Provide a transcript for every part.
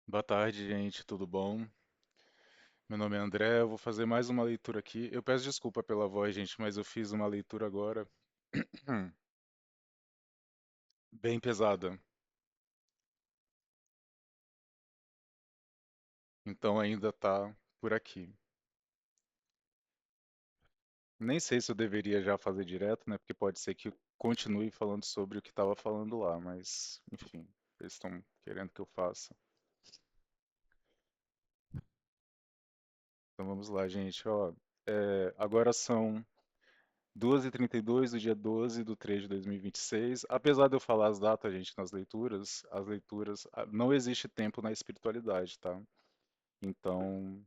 Boa tarde, gente, tudo bom? Meu nome é André, eu vou fazer mais uma leitura aqui. Eu peço desculpa pela voz, gente, mas eu fiz uma leitura agora bem pesada, então ainda tá por aqui. Nem sei se eu deveria já fazer direto, né? Porque pode ser que eu continue falando sobre o que estava falando lá, mas enfim, eles estão querendo que eu faça. Então vamos lá, gente, ó. Agora são 2h32 do dia 12 de 3 de 2026. Apesar de eu falar as datas, gente, nas leituras, não existe tempo na espiritualidade, tá? Então,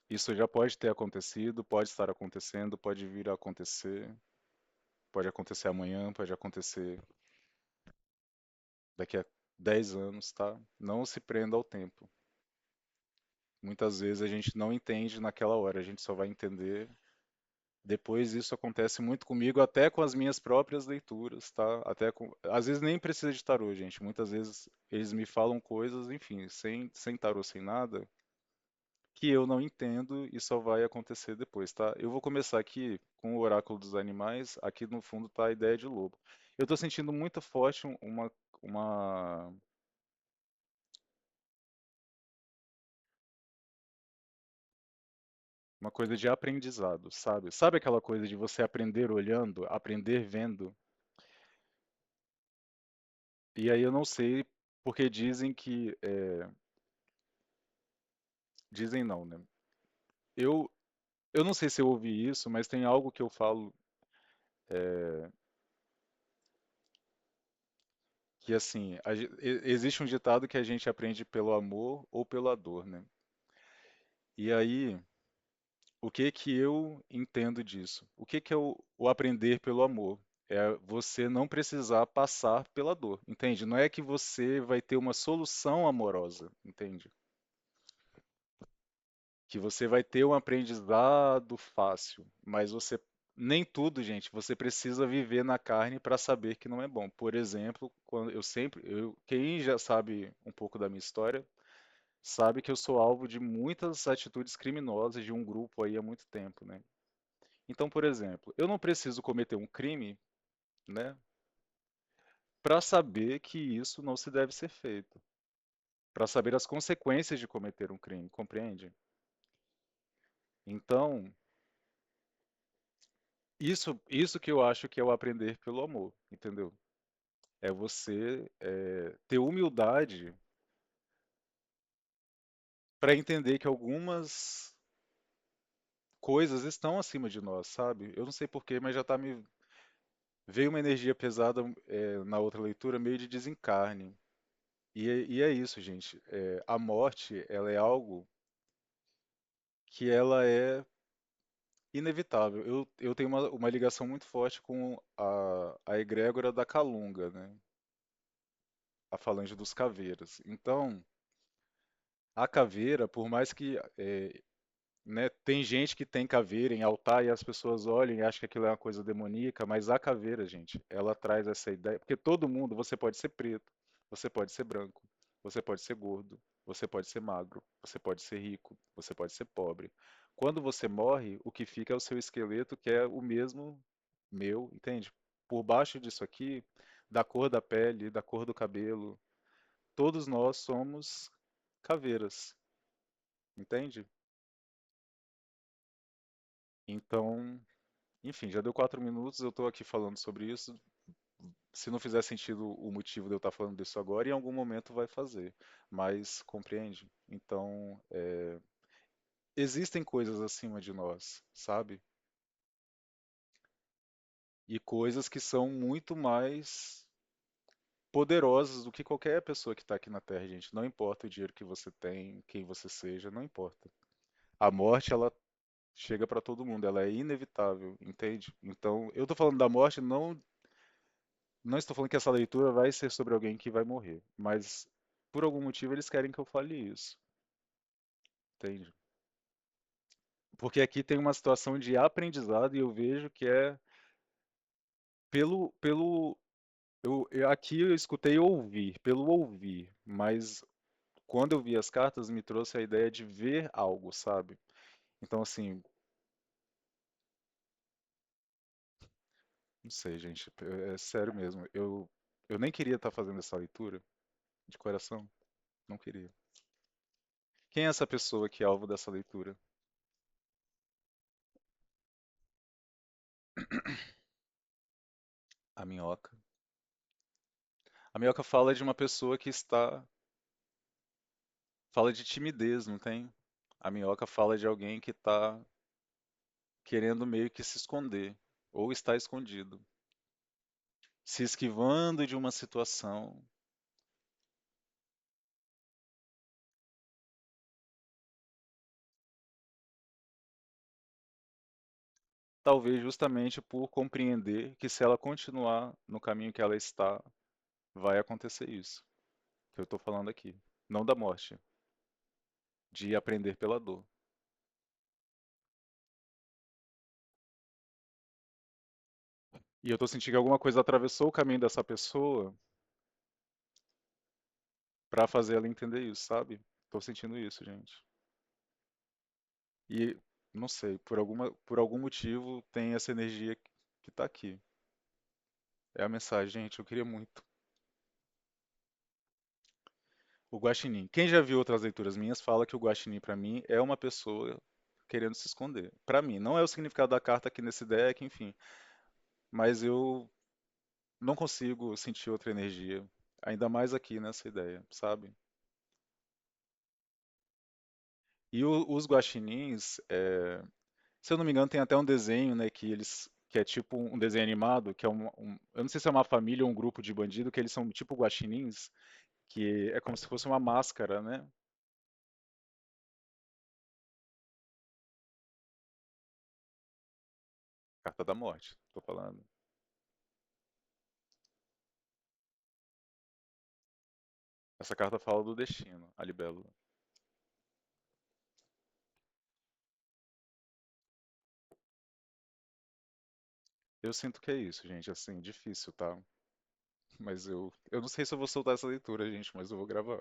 isso já pode ter acontecido, pode estar acontecendo, pode vir a acontecer, pode acontecer amanhã, pode acontecer daqui a 10 anos, tá? Não se prenda ao tempo. Muitas vezes a gente não entende naquela hora, a gente só vai entender depois. Isso acontece muito comigo, até com as minhas próprias leituras, tá? Às vezes nem precisa de tarô, gente. Muitas vezes eles me falam coisas, enfim, sem tarô, sem nada, que eu não entendo e só vai acontecer depois, tá? Eu vou começar aqui com o oráculo dos animais. Aqui no fundo tá a ideia de lobo. Eu tô sentindo muito forte uma, uma coisa de aprendizado, sabe? Sabe aquela coisa de você aprender olhando, aprender vendo? E aí eu não sei, porque dizem que dizem não, né? Eu, eu não sei se eu ouvi isso, mas tem algo que eu falo que assim, existe um ditado que a gente aprende pelo amor ou pela dor, né? E aí, o que que eu entendo disso? O que que é o aprender pelo amor? É você não precisar passar pela dor, entende? Não é que você vai ter uma solução amorosa, entende? Que você vai ter um aprendizado fácil, mas você nem tudo, gente, você precisa viver na carne para saber que não é bom. Por exemplo, quem já sabe um pouco da minha história, sabe que eu sou alvo de muitas atitudes criminosas de um grupo aí há muito tempo, né? Então, por exemplo, eu não preciso cometer um crime, né, para saber que isso não se deve ser feito, para saber as consequências de cometer um crime, compreende? Então, isso que eu acho que é o aprender pelo amor, entendeu? É você ter humildade para entender que algumas coisas estão acima de nós, sabe? Eu não sei porquê, mas já tá me veio uma energia pesada na outra leitura, meio de desencarne. E é isso, gente. A morte, ela é algo que ela é inevitável. Eu tenho uma ligação muito forte com a egrégora da Calunga, né? A falange dos caveiras. Então, a caveira, por mais que, né, tem gente que tem caveira em altar e as pessoas olham e acham que aquilo é uma coisa demoníaca, mas a caveira, gente, ela traz essa ideia, porque todo mundo, você pode ser preto, você pode ser branco, você pode ser gordo, você pode ser magro, você pode ser rico, você pode ser pobre. Quando você morre, o que fica é o seu esqueleto, que é o mesmo meu, entende? Por baixo disso aqui, da cor da pele, da cor do cabelo, todos nós somos caveiras, entende? Então, enfim, já deu 4 minutos, eu estou aqui falando sobre isso. Se não fizer sentido o motivo de eu estar falando disso agora, em algum momento vai fazer. Mas compreende? Então, existem coisas acima de nós, sabe? E coisas que são muito mais poderosas do que qualquer pessoa que está aqui na Terra, gente. Não importa o dinheiro que você tem, quem você seja, não importa. A morte, ela chega para todo mundo, ela é inevitável, entende? Então, eu estou falando da morte não estou falando que essa leitura vai ser sobre alguém que vai morrer, mas por algum motivo eles querem que eu fale isso, entende? Porque aqui tem uma situação de aprendizado e eu vejo que é aqui eu escutei ouvir, pelo ouvir, mas quando eu vi as cartas, me trouxe a ideia de ver algo, sabe? Então, assim, não sei, gente, é sério mesmo. Eu nem queria estar fazendo essa leitura, de coração, não queria. Quem é essa pessoa que é alvo dessa leitura? A minhoca. A minhoca fala de uma pessoa que está. Fala de timidez, não tem? A minhoca fala de alguém que está querendo meio que se esconder, ou está escondido, se esquivando de uma situação, talvez justamente por compreender que se ela continuar no caminho que ela está, vai acontecer isso que eu estou falando aqui. Não da morte, de aprender pela dor. E eu estou sentindo que alguma coisa atravessou o caminho dessa pessoa para fazer ela entender isso, sabe? Estou sentindo isso, gente. E não sei, por algum motivo tem essa energia que está aqui. É a mensagem, gente. Eu queria muito. O Guaxinim. Quem já viu outras leituras minhas fala que o Guaxinim, para mim, é uma pessoa querendo se esconder. Para mim, não é o significado da carta aqui nesse deck, enfim. Mas eu não consigo sentir outra energia. Ainda mais aqui nessa ideia, sabe? E os guaxinins, se eu não me engano, tem até um desenho, né, que é tipo um desenho animado, que é eu não sei se é uma família ou um grupo de bandido, que eles são tipo guaxinins, que é como se fosse uma máscara, né? Carta da morte, tô falando. Essa carta fala do destino, a libélula. Eu sinto que é isso, gente, assim, difícil, tá? Mas eu não sei se eu vou soltar essa leitura, gente, mas eu vou gravar.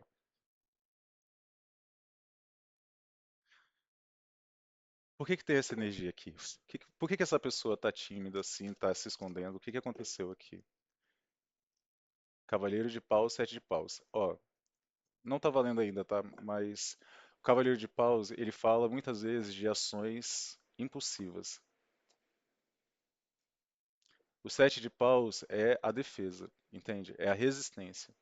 Por que que tem essa energia aqui? Por que que essa pessoa tá tímida assim, tá se escondendo? O que que aconteceu aqui? Cavaleiro de paus, sete de paus. Ó, não tá valendo ainda, tá? Mas o Cavaleiro de Paus, ele fala muitas vezes de ações impulsivas. O Sete de Paus é a defesa, entende? É a resistência.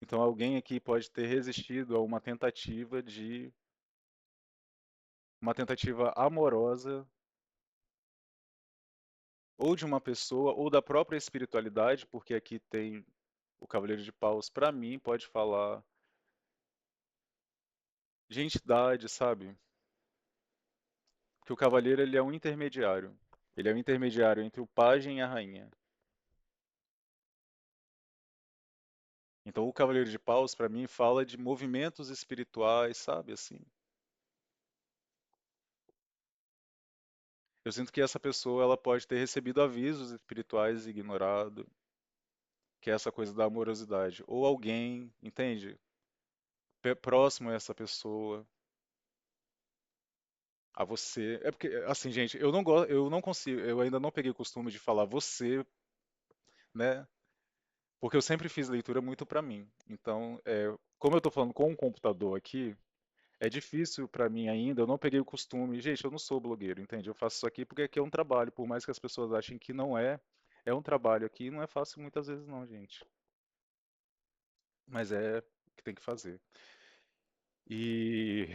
Então alguém aqui pode ter resistido a uma tentativa amorosa ou de uma pessoa ou da própria espiritualidade, porque aqui tem o Cavaleiro de Paus, para mim, pode falar de entidade, sabe? Que o cavaleiro ele é um intermediário. Ele é um intermediário entre o pajem e a rainha. Então, o Cavaleiro de Paus, para mim, fala de movimentos espirituais, sabe? Assim, eu sinto que essa pessoa ela pode ter recebido avisos espirituais e ignorado, que é essa coisa da amorosidade. Ou alguém, entende? Próximo a essa pessoa, a você. É porque, assim, gente, eu não gosto, eu não consigo, eu ainda não peguei o costume de falar você, né? Porque eu sempre fiz leitura muito para mim. Então, como eu estou falando com um computador aqui, é difícil para mim ainda, eu não peguei o costume. Gente, eu não sou blogueiro, entende? Eu faço isso aqui porque aqui é um trabalho, por mais que as pessoas achem que não é, é um trabalho aqui, não é fácil muitas vezes não, gente. Mas é o que tem que fazer. E,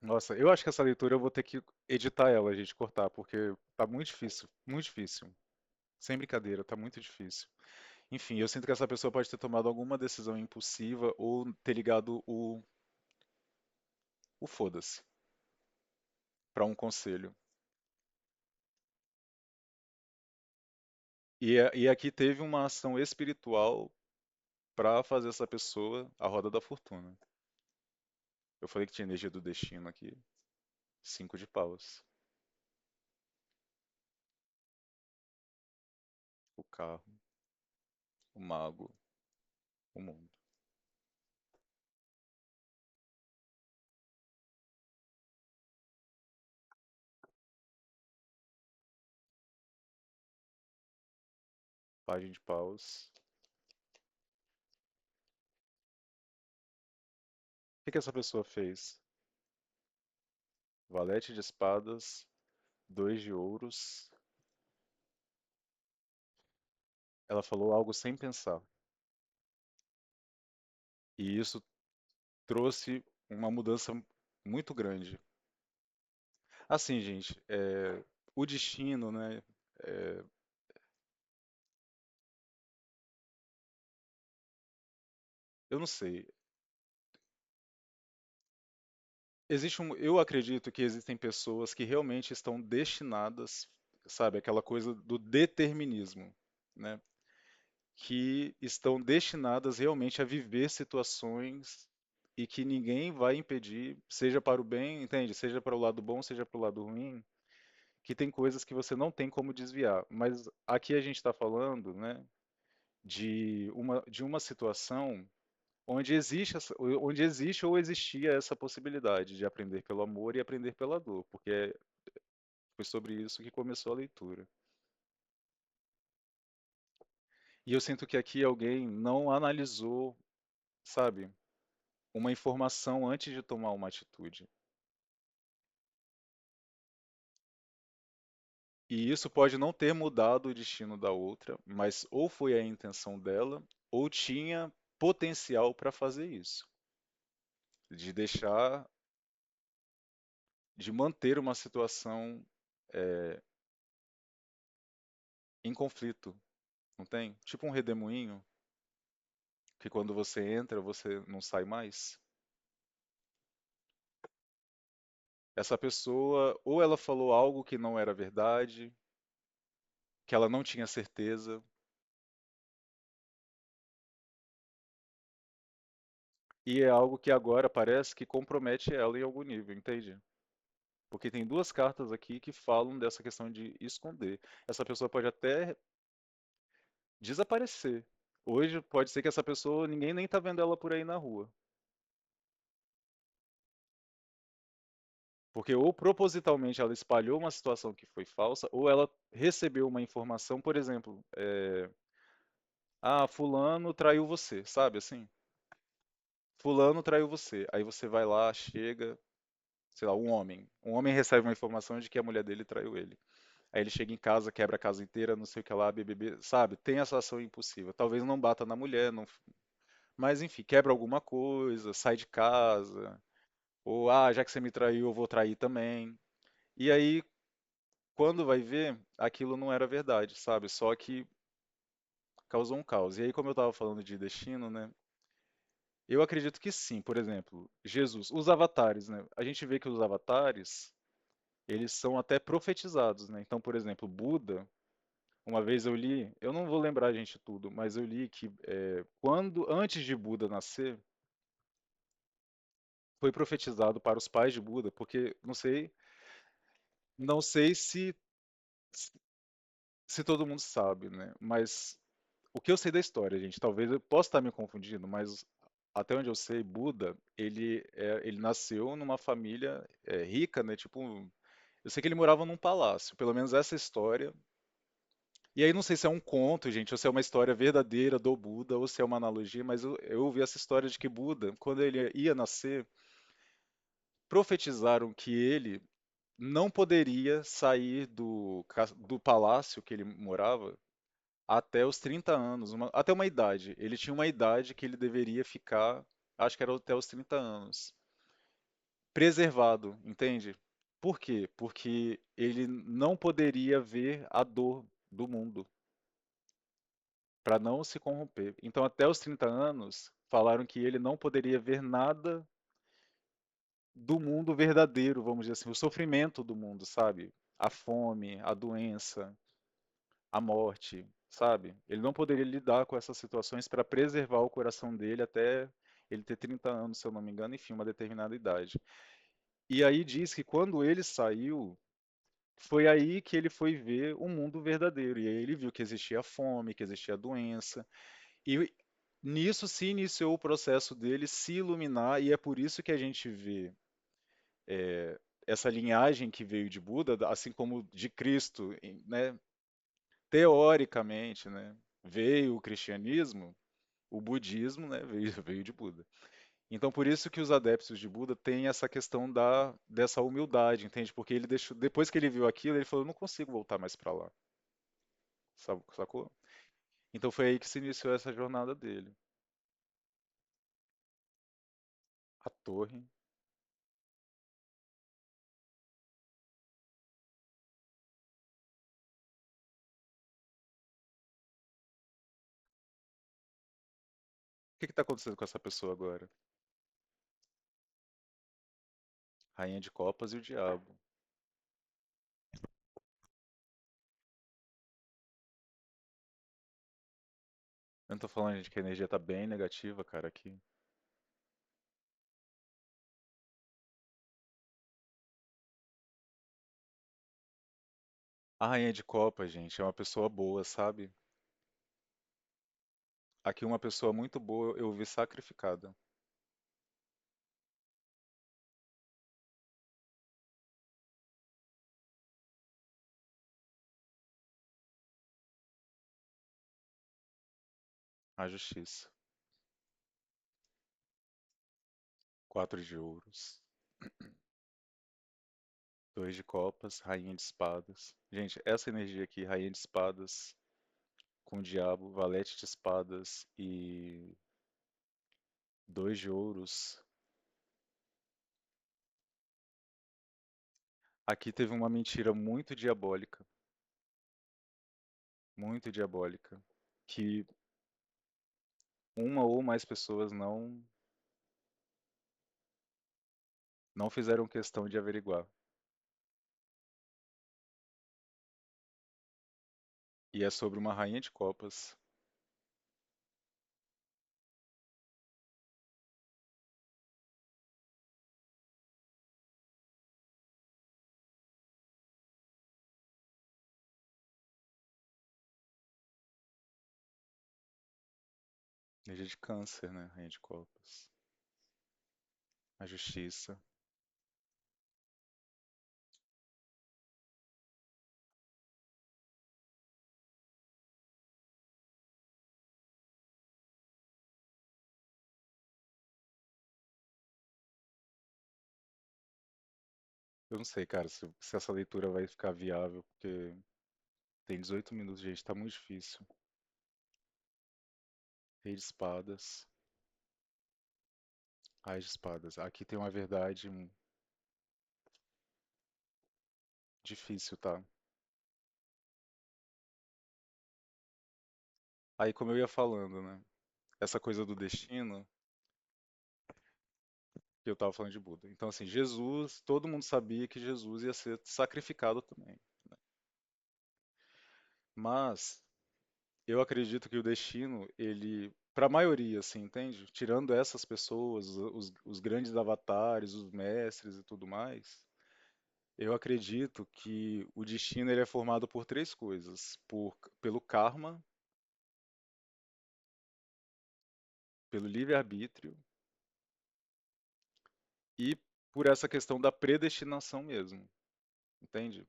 nossa, eu acho que essa leitura eu vou ter que editar ela, gente, cortar, porque tá muito difícil, muito difícil. Sem brincadeira, tá muito difícil. Enfim, eu sinto que essa pessoa pode ter tomado alguma decisão impulsiva ou ter ligado o foda-se para um conselho. E aqui teve uma ação espiritual para fazer essa pessoa a roda da fortuna. Eu falei que tinha energia do destino aqui. Cinco de paus. O carro, o mago, o mundo. Pajem de paus. O que que essa pessoa fez? Valete de espadas, dois de ouros. Ela falou algo sem pensar. E isso trouxe uma mudança muito grande. Assim, gente, o destino, né? é, eu não sei. Eu acredito que existem pessoas que realmente estão destinadas, sabe, aquela coisa do determinismo, né? Que estão destinadas realmente a viver situações e que ninguém vai impedir, seja para o bem, entende? Seja para o lado bom, seja para o lado ruim, que tem coisas que você não tem como desviar. Mas aqui a gente está falando, né, de uma situação onde existe ou existia essa possibilidade de aprender pelo amor e aprender pela dor, porque foi sobre isso que começou a leitura. E eu sinto que aqui alguém não analisou, sabe, uma informação antes de tomar uma atitude. E isso pode não ter mudado o destino da outra, mas ou foi a intenção dela, ou tinha potencial para fazer isso, de deixar, de manter uma situação é, em conflito, não tem? Tipo um redemoinho, que quando você entra, você não sai mais. Essa pessoa, ou ela falou algo que não era verdade, que ela não tinha certeza, e é algo que agora parece que compromete ela em algum nível, entende? Porque tem duas cartas aqui que falam dessa questão de esconder. Essa pessoa pode até desaparecer. Hoje pode ser que essa pessoa, ninguém nem tá vendo ela por aí na rua. Porque ou propositalmente ela espalhou uma situação que foi falsa, ou ela recebeu uma informação, por exemplo, fulano traiu você, sabe assim? Fulano traiu você. Aí você vai lá, chega, sei lá, um homem. Um homem recebe uma informação de que a mulher dele traiu ele. Aí ele chega em casa, quebra a casa inteira, não sei o que lá, BBB, sabe? Tem essa ação impulsiva. Talvez não bata na mulher, não, mas enfim, quebra alguma coisa, sai de casa, ou já que você me traiu, eu vou trair também. E aí, quando vai ver, aquilo não era verdade, sabe? Só que causou um caos. E aí, como eu estava falando de destino, né? Eu acredito que sim. Por exemplo, Jesus, os avatares, né? A gente vê que os avatares, eles são até profetizados, né? Então, por exemplo, Buda, uma vez eu li, eu não vou lembrar, gente, tudo, mas eu li que antes de Buda nascer, foi profetizado para os pais de Buda, porque não sei se todo mundo sabe, né? Mas o que eu sei da história, gente, talvez eu possa estar me confundindo, mas até onde eu sei, Buda, ele nasceu numa família rica, né? Tipo, eu sei que ele morava num palácio, pelo menos essa história. E aí não sei se é um conto, gente, ou se é uma história verdadeira do Buda, ou se é uma analogia, mas eu ouvi essa história de que Buda, quando ele ia nascer, profetizaram que ele não poderia sair do palácio que ele morava até os 30 anos, até uma idade. Ele tinha uma idade que ele deveria ficar, acho que era até os 30 anos, preservado, entende? Por quê? Porque ele não poderia ver a dor do mundo, para não se corromper. Então, até os 30 anos, falaram que ele não poderia ver nada do mundo verdadeiro, vamos dizer assim, o sofrimento do mundo, sabe? A fome, a doença, a morte, sabe? Ele não poderia lidar com essas situações para preservar o coração dele até ele ter 30 anos, se eu não me engano, enfim, uma determinada idade. E aí diz que quando ele saiu, foi aí que ele foi ver o mundo verdadeiro. E aí ele viu que existia fome, que existia doença. E nisso se iniciou o processo dele se iluminar, e é por isso que a gente vê essa linhagem que veio de Buda, assim como de Cristo, né, teoricamente, né, veio o cristianismo, o budismo, né, veio de Buda. Então, por isso que os adeptos de Buda têm essa questão dessa humildade, entende? Porque ele deixou, depois que ele viu aquilo, ele falou, eu não consigo voltar mais para lá, sacou? Então foi aí que se iniciou essa jornada dele. A torre. O que está acontecendo com essa pessoa agora? Rainha de Copas e o Diabo. Eu não tô falando, gente, que a energia tá bem negativa, cara, aqui. A Rainha de Copas, gente, é uma pessoa boa, sabe? Aqui uma pessoa muito boa eu vi sacrificada. A justiça. Quatro de ouros. Dois de copas, rainha de espadas. Gente, essa energia aqui, rainha de espadas com o diabo, valete de espadas e dois de ouros. Aqui teve uma mentira muito diabólica, que uma ou mais pessoas não fizeram questão de averiguar. E é sobre uma rainha de copas, energia de câncer, né? Rainha de copas. A justiça. Eu não sei, cara, se essa leitura vai ficar viável, porque tem 18 minutos, gente, tá muito difícil. Rei de espadas, Ais de espadas. Aqui tem uma verdade difícil, tá? Aí, como eu ia falando, né? Essa coisa do destino, que eu tava falando de Buda. Então, assim, Jesus, todo mundo sabia que Jesus ia ser sacrificado também. Mas eu acredito que o destino, ele, para a maioria, assim, entende? Tirando essas pessoas, os grandes avatares, os mestres e tudo mais, eu acredito que o destino ele é formado por três coisas: pelo karma, pelo livre-arbítrio e por essa questão da predestinação mesmo, entende?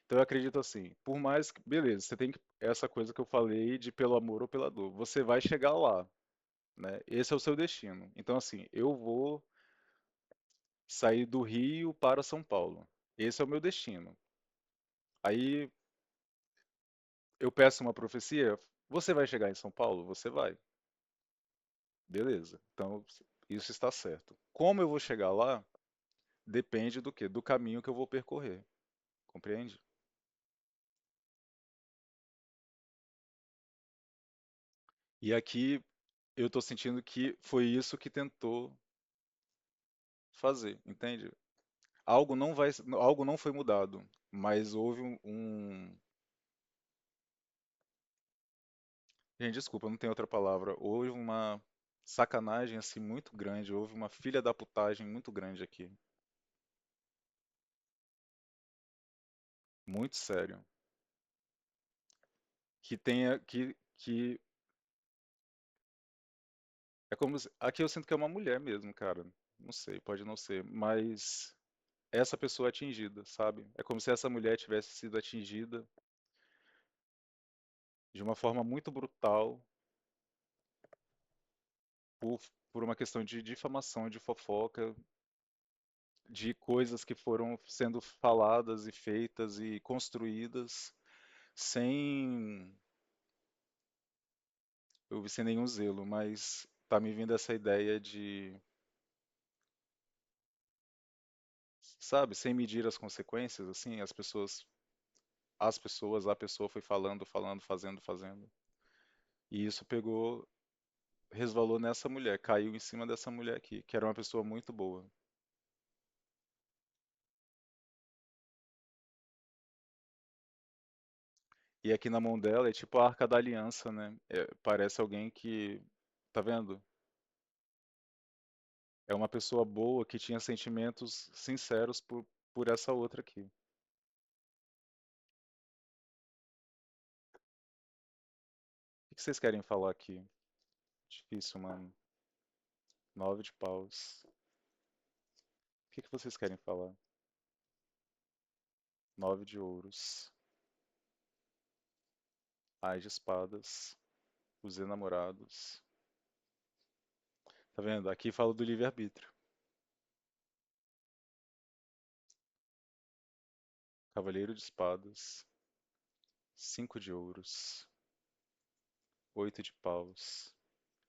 Então eu acredito assim, por mais que, beleza, você tem que, essa coisa que eu falei de pelo amor ou pela dor, você vai chegar lá, né? Esse é o seu destino. Então assim, eu vou sair do Rio para São Paulo. Esse é o meu destino. Aí eu peço uma profecia, você vai chegar em São Paulo? Você vai. Beleza. Então isso está certo. Como eu vou chegar lá? Depende do quê? Do caminho que eu vou percorrer. Compreende? E aqui eu estou sentindo que foi isso que tentou fazer, entende? Algo não foi mudado, mas houve gente, desculpa, não tem outra palavra. Houve uma sacanagem assim muito grande, houve uma filha da putagem muito grande aqui, muito sério, que tenha que é como aqui eu sinto que é uma mulher mesmo, cara. Não sei, pode não ser, mas essa pessoa é atingida, sabe? É como se essa mulher tivesse sido atingida de uma forma muito brutal por, por uma questão de difamação, de fofoca, de coisas que foram sendo faladas e feitas e construídas sem, sem nenhum zelo, mas tá me vindo essa ideia de, sabe, sem medir as consequências, assim, a pessoa foi falando, falando, fazendo, fazendo. E isso pegou, resvalou nessa mulher, caiu em cima dessa mulher aqui, que era uma pessoa muito boa. E aqui na mão dela é tipo a Arca da Aliança, né? Parece alguém que, tá vendo? É uma pessoa boa que tinha sentimentos sinceros por essa outra aqui. O que vocês querem falar aqui? Difícil, mano. Nove de paus. O que vocês querem falar? Nove de ouros. Ás de espadas. Os enamorados. Tá vendo? Aqui fala do livre-arbítrio. Cavaleiro de espadas. Cinco de ouros. Oito de paus.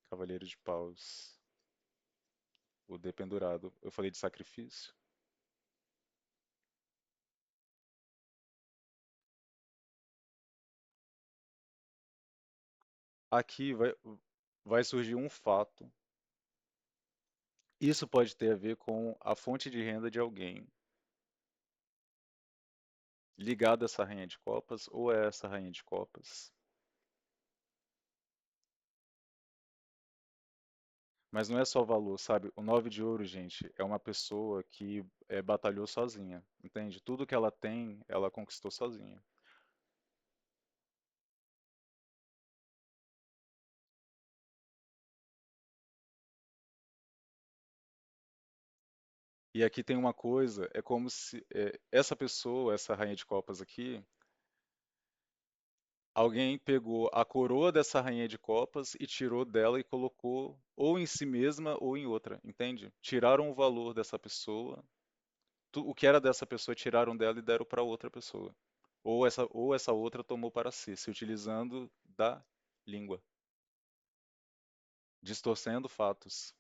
Cavaleiro de paus. O dependurado. Eu falei de sacrifício? Aqui vai surgir um fato. Isso pode ter a ver com a fonte de renda de alguém ligado a essa rainha de copas ou a essa rainha de copas. Mas não é só valor, sabe? O nove de ouro, gente, é uma pessoa que batalhou sozinha, entende? Tudo que ela tem, ela conquistou sozinha. E aqui tem uma coisa, é como se essa pessoa, essa rainha de copas aqui, alguém pegou a coroa dessa rainha de copas e tirou dela e colocou ou em si mesma ou em outra, entende? Tiraram o valor dessa pessoa, o que era dessa pessoa tiraram dela e deram para outra pessoa. Ou essa outra tomou para si, se utilizando da língua, distorcendo fatos.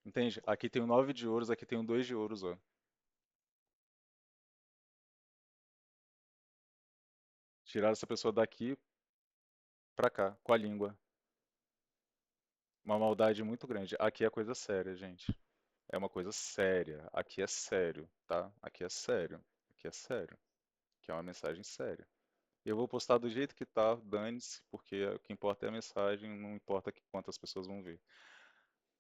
Entende? Aqui tem o nove de ouros, aqui tem o dois de ouros, ó. Tiraram essa pessoa daqui para cá, com a língua. Uma maldade muito grande. Aqui é coisa séria, gente. É uma coisa séria. Aqui é sério, tá? Aqui é sério. Aqui é sério. Aqui é uma mensagem séria. Eu vou postar do jeito que tá, dane-se, porque o que importa é a mensagem, não importa quantas pessoas vão ver.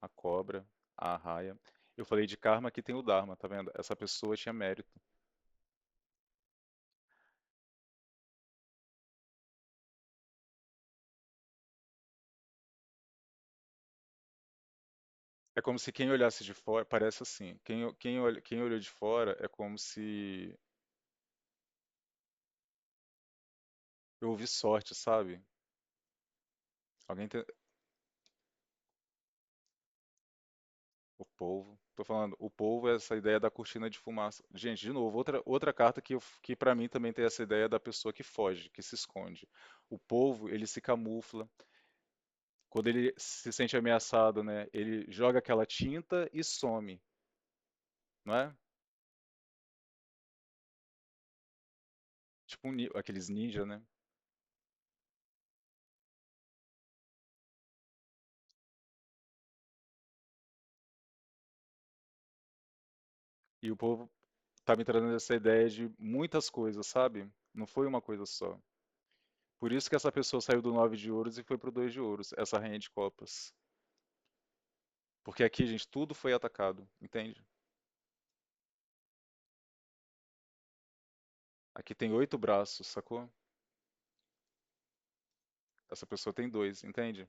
A cobra, a arraia. Eu falei de karma, aqui tem o dharma, tá vendo? Essa pessoa tinha mérito. É como se quem olhasse de fora, parece assim, quem olhou de fora é como se eu ouvi sorte, sabe? Alguém tem... O polvo. Tô falando, o polvo é essa ideia da cortina de fumaça. Gente, de novo, outra carta que para mim também tem essa ideia da pessoa que foge, que se esconde. O polvo, ele se camufla. Quando ele se sente ameaçado, né? Ele joga aquela tinta e some, não é? Tipo aqueles ninja, né? E o povo tá me trazendo essa ideia de muitas coisas, sabe? Não foi uma coisa só. Por isso que essa pessoa saiu do nove de ouros e foi pro dois de ouros, essa rainha de copas. Porque aqui, gente, tudo foi atacado, entende? Aqui tem 8 braços, sacou? Essa pessoa tem dois, entende?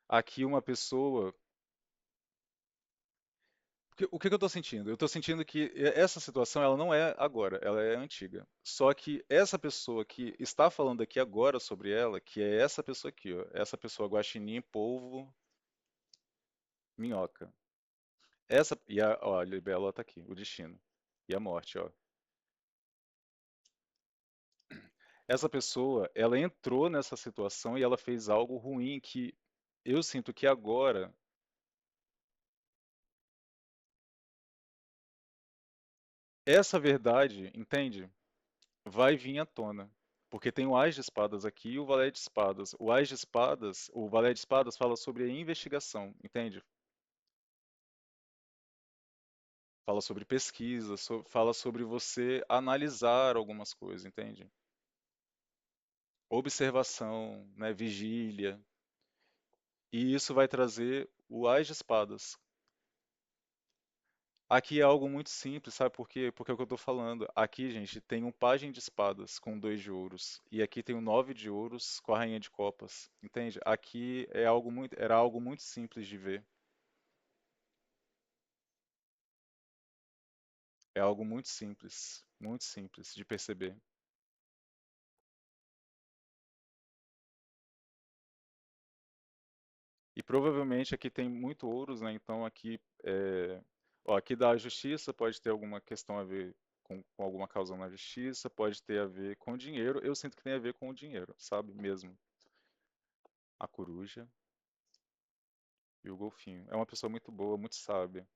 Aqui uma pessoa. O que que eu tô sentindo? Eu tô sentindo que essa situação ela não é agora, ela é antiga. Só que essa pessoa que está falando aqui agora sobre ela, que é essa pessoa aqui, ó, essa pessoa guaxinim, polvo, minhoca. Ó, a libélula tá aqui, o destino. E a morte, ó. Essa pessoa, ela entrou nessa situação e ela fez algo ruim que eu sinto que agora essa verdade, entende? Vai vir à tona. Porque tem o Ás de Espadas aqui e o Valé de Espadas. O Ás de Espadas, o Valé de Espadas fala sobre a investigação, entende? Fala sobre pesquisa, fala sobre você analisar algumas coisas, entende? Observação, né, vigília. E isso vai trazer o Ás de Espadas. Aqui é algo muito simples, sabe por quê? Porque é o que eu tô falando. Aqui, gente, tem um pajem de espadas com 2 de ouros. E aqui tem um 9 de ouros com a rainha de copas. Entende? Aqui era algo muito simples de ver. É algo muito simples de perceber. E provavelmente aqui tem muito ouros, né? Então aqui, ó, aqui da justiça pode ter alguma questão a ver com alguma causa na justiça, pode ter a ver com dinheiro. Eu sinto que tem a ver com o dinheiro, sabe? Mesmo. A coruja. E o golfinho. É uma pessoa muito boa, muito sábia.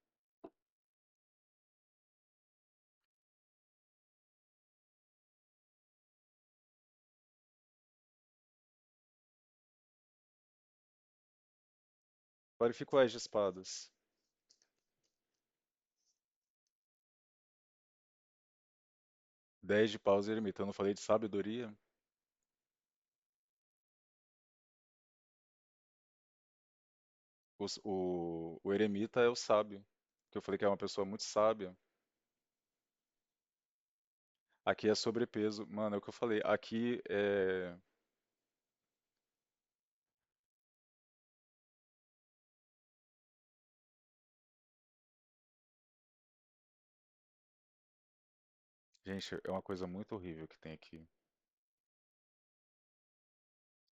Qualifica o As de espadas. 10 de paus e eremita. Eu não falei de sabedoria? O eremita é o sábio. Que eu falei que é uma pessoa muito sábia. Aqui é sobrepeso. Mano, é o que eu falei. Aqui é. Gente, é uma coisa muito horrível que tem aqui.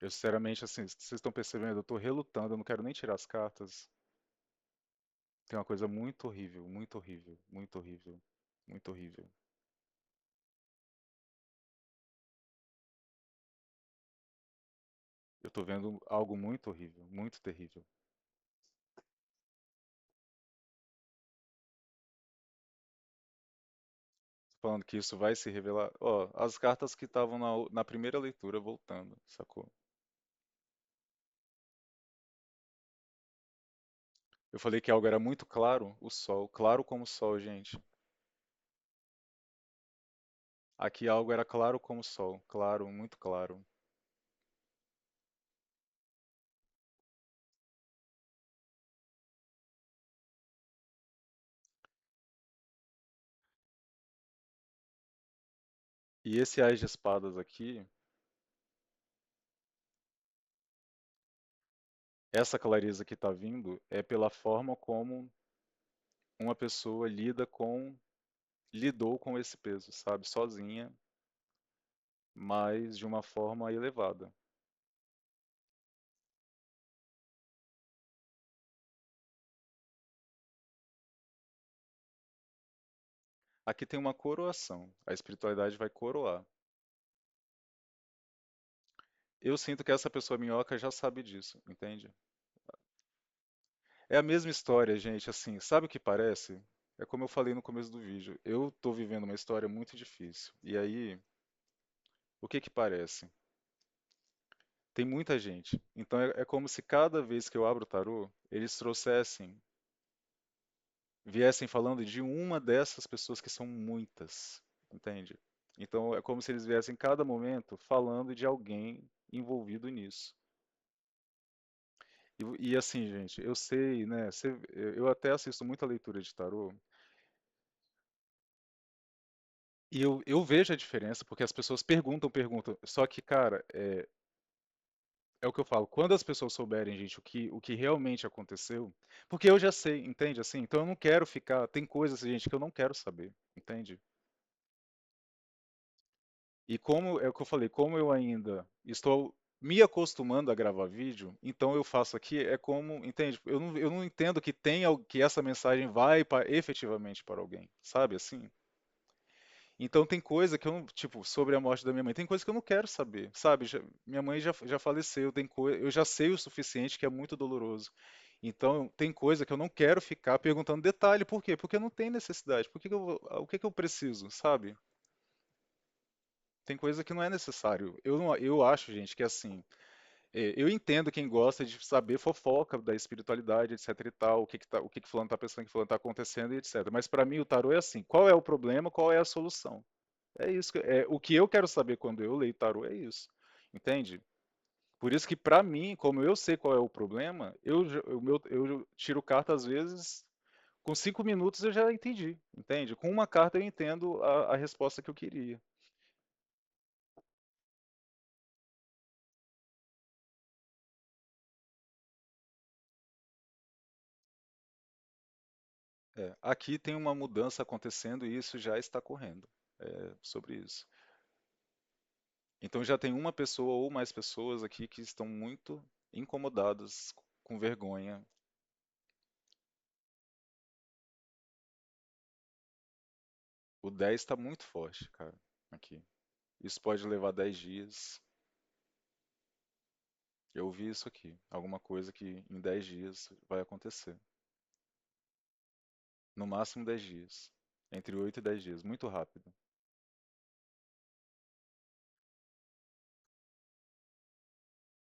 Eu, sinceramente, assim, vocês estão percebendo, eu tô relutando, eu não quero nem tirar as cartas. Tem uma coisa muito horrível, muito horrível, muito horrível, muito horrível. Eu tô vendo algo muito horrível, muito terrível. Falando que isso vai se revelar. Ó, as cartas que estavam na primeira leitura voltando, sacou? Eu falei que algo era muito claro, o sol, claro como o sol, gente. Aqui algo era claro como o sol, claro, muito claro. E esse Ás de espadas aqui, essa clareza que está vindo é pela forma como uma pessoa lidou com esse peso, sabe? Sozinha, mas de uma forma elevada. Aqui tem uma coroação. A espiritualidade vai coroar. Eu sinto que essa pessoa minhoca já sabe disso, entende? É a mesma história, gente, assim, sabe o que parece? É como eu falei no começo do vídeo. Eu tô vivendo uma história muito difícil. E aí, o que que parece? Tem muita gente. Então é como se cada vez que eu abro o tarô, eles viessem falando de uma dessas pessoas que são muitas, entende? Então é como se eles viessem cada momento falando de alguém envolvido nisso. E assim, gente, eu sei, né? Eu até assisto muita leitura de tarô e eu vejo a diferença porque as pessoas perguntam, perguntam. Só que, cara, é o que eu falo. Quando as pessoas souberem, gente, o que realmente aconteceu, porque eu já sei, entende? Assim, então eu não quero ficar. Tem coisas, gente, que eu não quero saber, entende? E como é o que eu falei, como eu ainda estou me acostumando a gravar vídeo, então eu faço aqui é como, entende? Eu não entendo que que essa mensagem vai efetivamente para alguém, sabe assim? Então tem coisa que eu não, tipo, sobre a morte da minha mãe, tem coisa que eu não quero saber, sabe? Minha mãe já faleceu, eu já sei o suficiente que é muito doloroso. Então tem coisa que eu não quero ficar perguntando detalhe, por quê? Porque não tem necessidade. O que que eu preciso, sabe? Tem coisa que não é necessário. Eu acho, gente, que assim, eu entendo quem gosta de saber fofoca da espiritualidade, etc e tal, o que que fulano tá pensando, o que fulano tá acontecendo e etc. Mas para mim o tarô é assim, qual é o problema, qual é a solução? É isso, o que eu quero saber quando eu leio tarô é isso. Entende? Por isso que para mim, como eu sei qual é o problema, eu tiro carta às vezes, com 5 minutos eu já entendi, entende? Com uma carta eu entendo a resposta que eu queria. Aqui tem uma mudança acontecendo e isso já está correndo. Sobre isso. Então já tem uma pessoa ou mais pessoas aqui que estão muito incomodadas, com vergonha. O 10 está muito forte, cara, aqui. Isso pode levar 10 dias. Eu vi isso aqui. Alguma coisa que em 10 dias vai acontecer. No máximo 10 dias. Entre 8 e 10 dias. Muito rápido.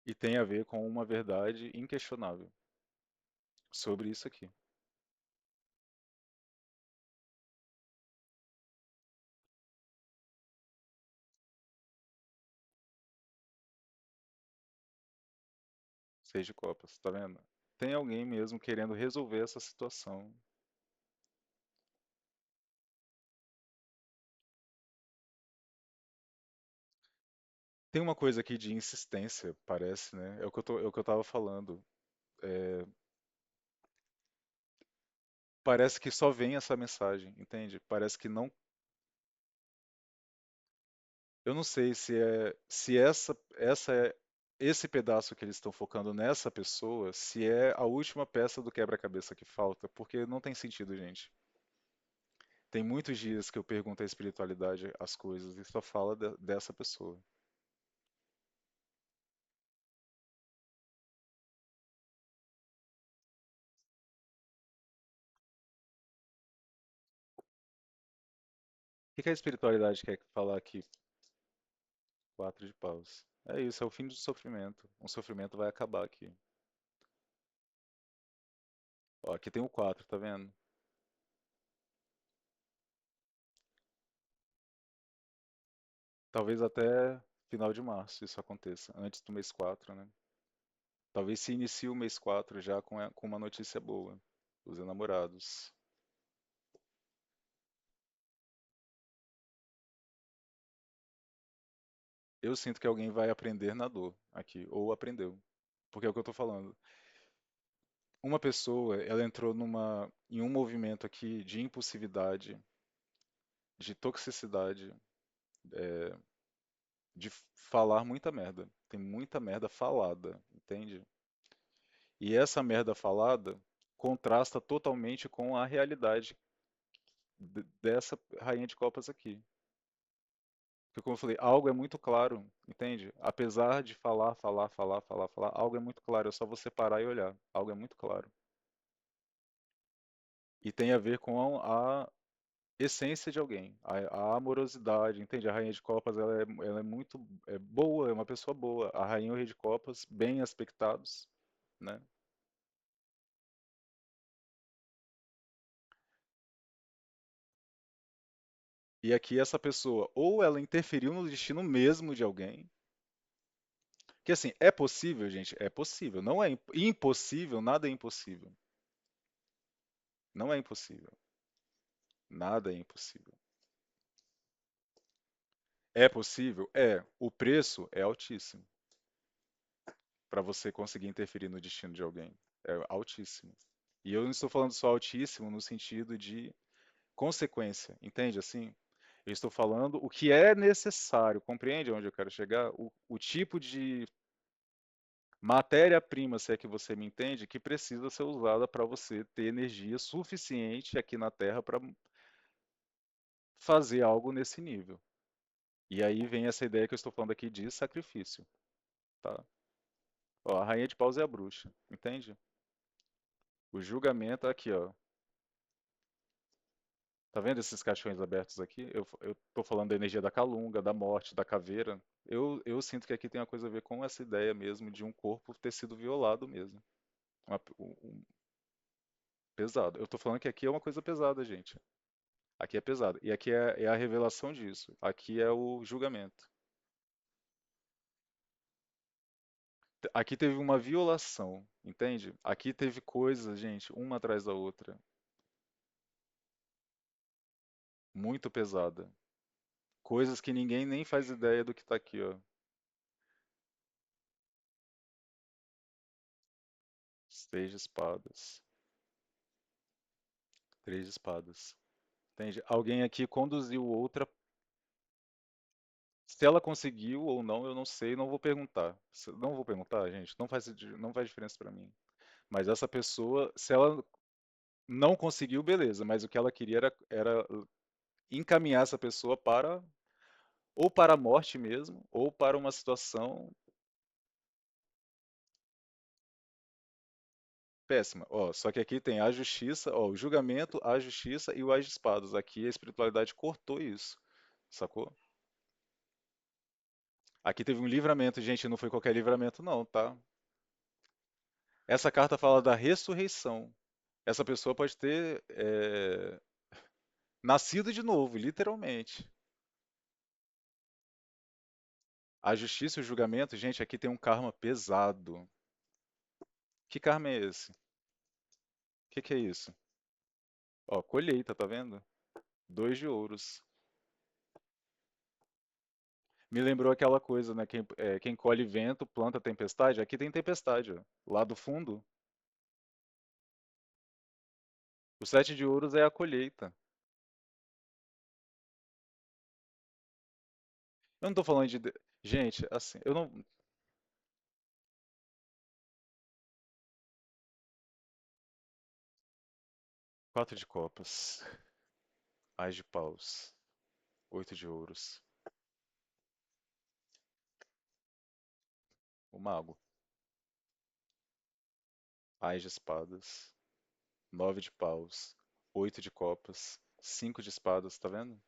E tem a ver com uma verdade inquestionável sobre isso aqui. Seis de copas, tá vendo? Tem alguém mesmo querendo resolver essa situação. Tem uma coisa aqui de insistência, parece, né? É o que eu tava falando. É, parece que só vem essa mensagem, entende? Parece que não. Eu não sei se esse pedaço que eles estão focando nessa pessoa, se é a última peça do quebra-cabeça que falta, porque não tem sentido, gente. Tem muitos dias que eu pergunto à espiritualidade as coisas e só fala dessa pessoa. O que que a espiritualidade quer falar aqui? Quatro de paus. É isso, é o fim do sofrimento. O sofrimento vai acabar aqui. Ó, aqui tem o 4, tá vendo? Talvez até final de março isso aconteça, antes do mês 4, né? Talvez se inicie o mês 4 já com uma notícia boa. Os enamorados. Eu sinto que alguém vai aprender na dor aqui, ou aprendeu. Porque é o que eu tô falando. Uma pessoa, ela entrou em um movimento aqui de impulsividade, de toxicidade, de falar muita merda. Tem muita merda falada, entende? E essa merda falada contrasta totalmente com a realidade dessa rainha de copas aqui. Porque, como eu falei, algo é muito claro, entende? Apesar de falar, falar, falar, falar, falar, algo é muito claro, é só você parar e olhar. Algo é muito claro. E tem a ver com a essência de alguém, a amorosidade, entende? A rainha de copas, ela é muito boa, é uma pessoa boa. A rainha e o rei de copas, bem aspectados, né? E aqui essa pessoa, ou ela interferiu no destino mesmo de alguém, Que assim, é possível, gente? É possível. Não é impossível, nada é impossível. Não é impossível. Nada é impossível. É possível? É. O preço é altíssimo para você conseguir interferir no destino de alguém. É altíssimo. E eu não estou falando só altíssimo no sentido de consequência, entende assim? Eu estou falando o que é necessário, compreende onde eu quero chegar? O tipo de matéria-prima, se é que você me entende, que precisa ser usada para você ter energia suficiente aqui na Terra para fazer algo nesse nível. E aí vem essa ideia que eu estou falando aqui de sacrifício, tá? Ó, a rainha de paus é a bruxa, entende? O julgamento aqui, ó. Tá vendo esses caixões abertos aqui? Eu tô falando da energia da calunga, da morte, da caveira. Eu sinto que aqui tem uma coisa a ver com essa ideia mesmo de um corpo ter sido violado mesmo. Pesado. Eu tô falando que aqui é uma coisa pesada, gente. Aqui é pesado. E aqui é a revelação disso. Aqui é o julgamento. Aqui teve uma violação, entende? Aqui teve coisas, gente, uma atrás da outra, muito pesada. Coisas que ninguém nem faz ideia do que tá aqui, ó. Seis de espadas. Três de espadas. Entende? Alguém aqui conduziu outra. Se ela conseguiu ou não, eu não sei, não vou perguntar. Não vou perguntar, gente, não faz diferença pra mim. Mas essa pessoa, se ela não conseguiu, beleza, mas o que ela queria era encaminhar essa pessoa para ou para a morte mesmo, ou para uma situação péssima. Ó, só que aqui tem a justiça, ó, o julgamento, a justiça e o as de espadas. Aqui a espiritualidade cortou isso, sacou? Aqui teve um livramento, gente, não foi qualquer livramento não, tá? Essa carta fala da ressurreição. Essa pessoa pode ter nascido de novo, literalmente. A justiça e o julgamento, gente, aqui tem um karma pesado. Que karma é esse? O que é isso? Ó, colheita, tá vendo? Dois de ouros. Me lembrou aquela coisa, né? Quem colhe vento, planta tempestade. Aqui tem tempestade, ó. Lá do fundo. O sete de ouros é a colheita. Eu não tô falando de. Gente, assim, eu não. Quatro de copas. Ás de paus. Oito de ouros. O mago. Ás de espadas. Nove de paus. Oito de copas. Cinco de espadas, tá vendo?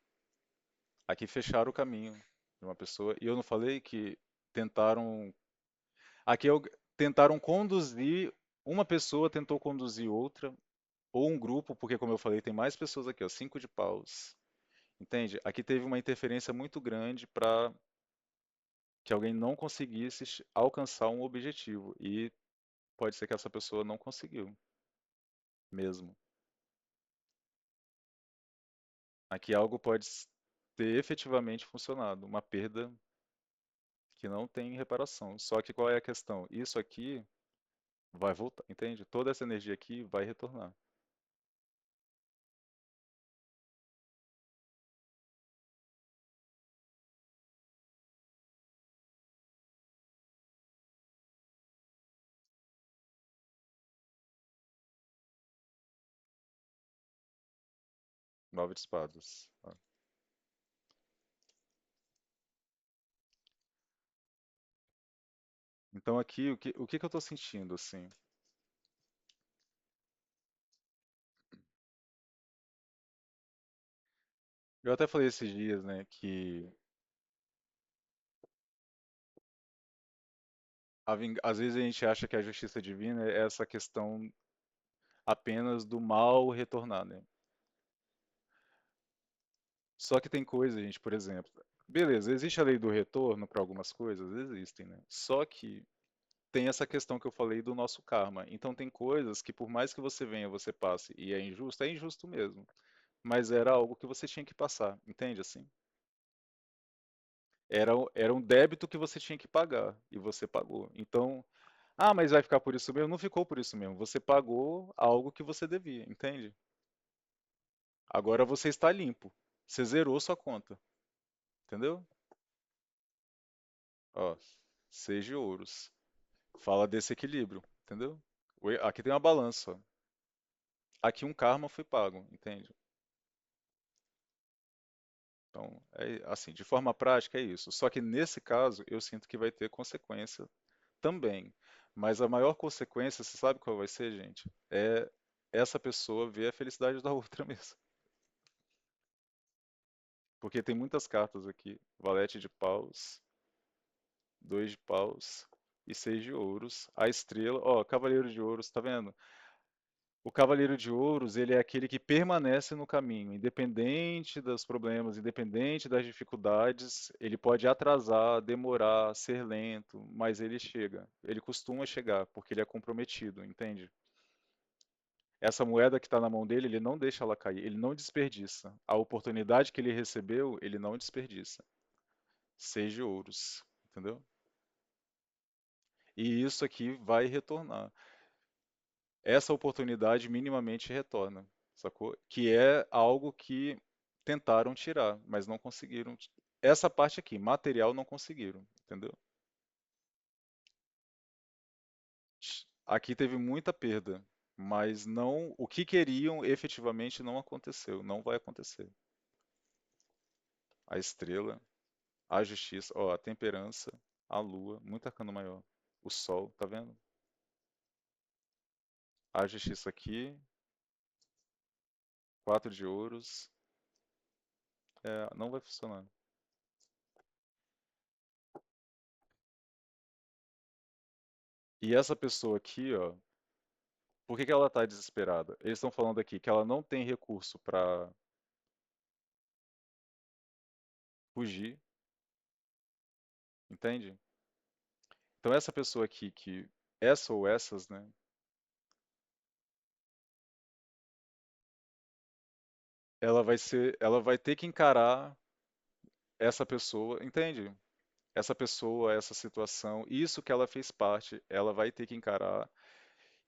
Aqui fecharam o caminho de uma pessoa. E eu não falei que tentaram. Aqui tentaram conduzir. Uma pessoa tentou conduzir outra, ou um grupo, porque como eu falei, tem mais pessoas aqui, ó, cinco de paus. Entende? Aqui teve uma interferência muito grande para que alguém não conseguisse alcançar um objetivo. E pode ser que essa pessoa não conseguiu mesmo. Aqui algo pode ter efetivamente funcionado, uma perda que não tem reparação. Só que qual é a questão? Isso aqui vai voltar, entende? Toda essa energia aqui vai retornar. Nove de espadas. Ó. Então aqui, o que que eu estou sentindo, assim? Eu até falei esses dias, né, que às vezes a gente acha que a justiça divina é essa questão apenas do mal retornar, né? Só que tem coisa, gente, por exemplo. Beleza, existe a lei do retorno para algumas coisas? Existem, né? Só que tem essa questão que eu falei do nosso karma. Então tem coisas que por mais que você venha, você passe e é injusto mesmo. Mas era algo que você tinha que passar, entende assim? Era um débito que você tinha que pagar e você pagou. Então, ah, mas vai ficar por isso mesmo? Não ficou por isso mesmo. Você pagou algo que você devia, entende? Agora você está limpo. Você zerou sua conta, entendeu? Ó, seja ouros. Fala desse equilíbrio, entendeu? Aqui tem uma balança, ó. Aqui um karma foi pago, entende? Então, assim, de forma prática é isso. Só que nesse caso, eu sinto que vai ter consequência também. Mas a maior consequência, você sabe qual vai ser, gente? É essa pessoa ver a felicidade da outra mesmo. Porque tem muitas cartas aqui. Valete de paus, dois de paus e seis de ouros. A estrela, ó, cavaleiro de ouros, tá vendo? O Cavaleiro de Ouros, ele é aquele que permanece no caminho, independente dos problemas, independente das dificuldades, ele pode atrasar, demorar, ser lento, mas ele chega. Ele costuma chegar, porque ele é comprometido, entende? Essa moeda que está na mão dele, ele não deixa ela cair, ele não desperdiça. A oportunidade que ele recebeu, ele não desperdiça. Seis de ouros, entendeu? E isso aqui vai retornar. Essa oportunidade minimamente retorna, sacou? Que é algo que tentaram tirar, mas não conseguiram. Essa parte aqui, material, não conseguiram, entendeu? Aqui teve muita perda, mas não, o que queriam efetivamente não aconteceu, não vai acontecer. A estrela, a justiça, ó, a temperança, a lua, muito arcano maior. O sol, tá vendo? A justiça aqui, quatro de ouros, não vai funcionar. E essa pessoa aqui, ó, por que que ela está desesperada? Eles estão falando aqui que ela não tem recurso para fugir, entende? Então essa pessoa aqui que essa ou essas, né? Ela vai ter que encarar essa pessoa, entende? Essa pessoa, essa situação, isso que ela fez parte, ela vai ter que encarar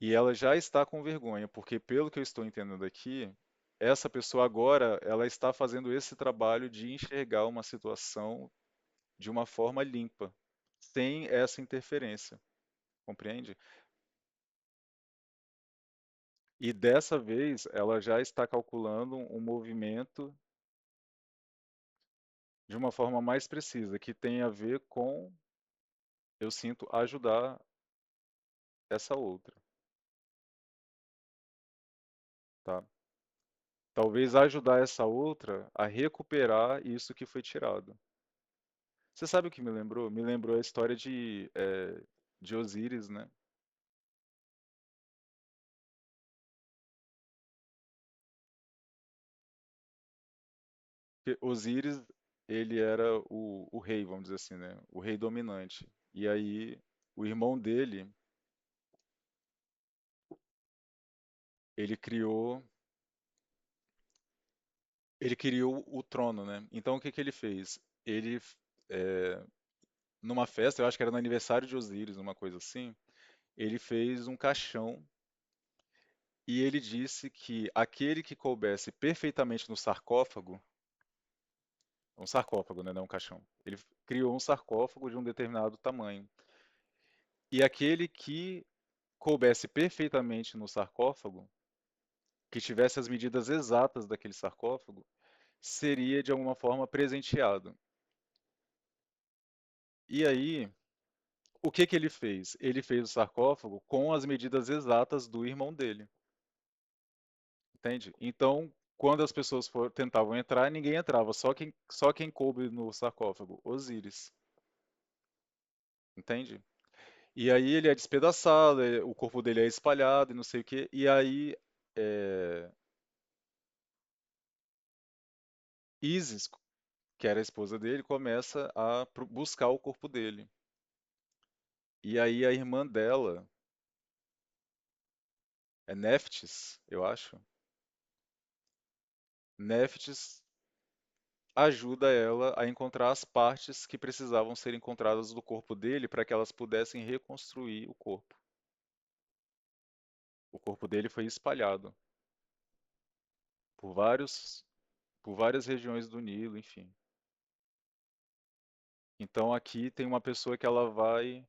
e ela já está com vergonha, porque pelo que eu estou entendendo aqui, essa pessoa agora, ela está fazendo esse trabalho de enxergar uma situação de uma forma limpa, sem essa interferência, compreende? E dessa vez ela já está calculando um movimento de uma forma mais precisa, que tem a ver com, eu sinto, ajudar essa outra, tá? Talvez ajudar essa outra a recuperar isso que foi tirado. Você sabe o que me lembrou? Me lembrou a história de Osíris, né? Porque Osíris, ele era o rei, vamos dizer assim, né? O rei dominante. E aí, o irmão dele, ele criou ele criou o trono, né? Então o que que ele fez? Ele, é, numa festa, eu acho que era no aniversário de Osíris, uma coisa assim, ele fez um caixão e ele disse que aquele que coubesse perfeitamente no sarcófago, um sarcófago, né, não um caixão, ele criou um sarcófago de um determinado tamanho. E aquele que coubesse perfeitamente no sarcófago, que tivesse as medidas exatas daquele sarcófago, seria de alguma forma presenteado. E aí, o que que ele fez? Ele fez o sarcófago com as medidas exatas do irmão dele, entende? Então, quando as pessoas tentavam entrar, ninguém entrava, só quem coube no sarcófago, Osíris, entende? E aí ele é despedaçado, o corpo dele é espalhado e não sei o quê, e aí é, Isis, que era a esposa dele, começa a buscar o corpo dele. E aí a irmã dela, é Neftis, eu acho. Neftis ajuda ela a encontrar as partes que precisavam ser encontradas do corpo dele para que elas pudessem reconstruir o corpo. O corpo dele foi espalhado por por várias regiões do Nilo, enfim. Então aqui tem uma pessoa que ela vai.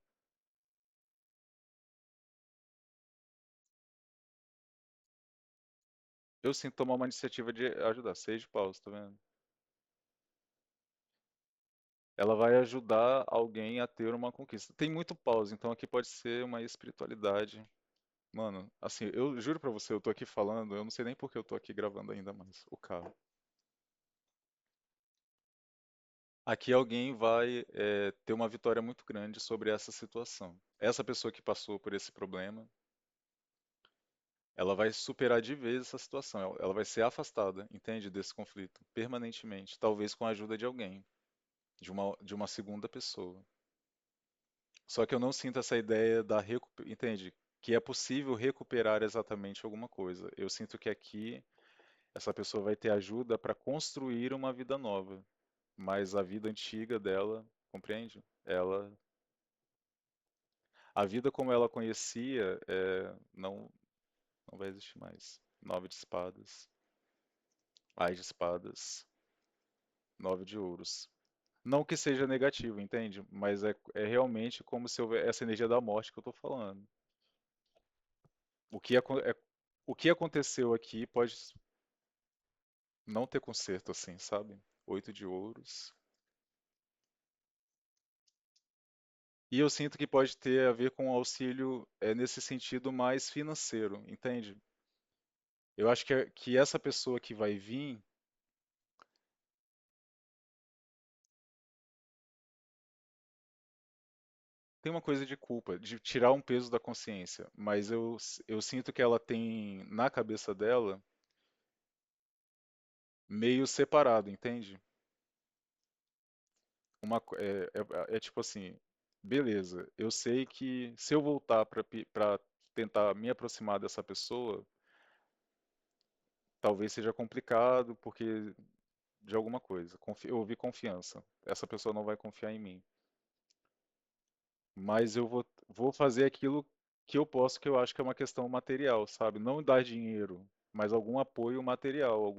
Eu sinto tomar uma iniciativa de ajudar. 6 de paus, tá vendo? Ela vai ajudar alguém a ter uma conquista. Tem muito paus, então aqui pode ser uma espiritualidade. Mano, assim, eu juro pra você, eu tô aqui falando, eu não sei nem por que eu tô aqui gravando ainda mais o carro. Aqui alguém vai ter uma vitória muito grande sobre essa situação. Essa pessoa que passou por esse problema, ela vai superar de vez essa situação. Ela vai ser afastada, entende, desse conflito, permanentemente, talvez com a ajuda de alguém, de uma segunda pessoa. Só que eu não sinto essa ideia entende, que é possível recuperar exatamente alguma coisa. Eu sinto que aqui essa pessoa vai ter ajuda para construir uma vida nova, mas a vida antiga dela, compreende? A vida como ela conhecia, não vai existir mais. 9 de espadas, Ás de espadas, 9 de ouros. Não que seja negativo, entende? Mas é realmente como se houver essa energia da morte que eu tô falando. O que, o que aconteceu aqui pode não ter conserto assim, sabe? 8 de ouros. E eu sinto que pode ter a ver com auxílio nesse sentido mais financeiro, entende? Eu acho que essa pessoa que vai vir tem uma coisa de culpa, de tirar um peso da consciência, mas eu sinto que ela tem na cabeça dela meio separado, entende? É tipo assim, beleza, eu sei que se eu voltar para tentar me aproximar dessa pessoa, talvez seja complicado porque de alguma coisa. Eu ouvi confiança. Essa pessoa não vai confiar em mim. Mas vou fazer aquilo que eu posso, que eu acho que é uma questão material, sabe? Não dar dinheiro, mas algum apoio material,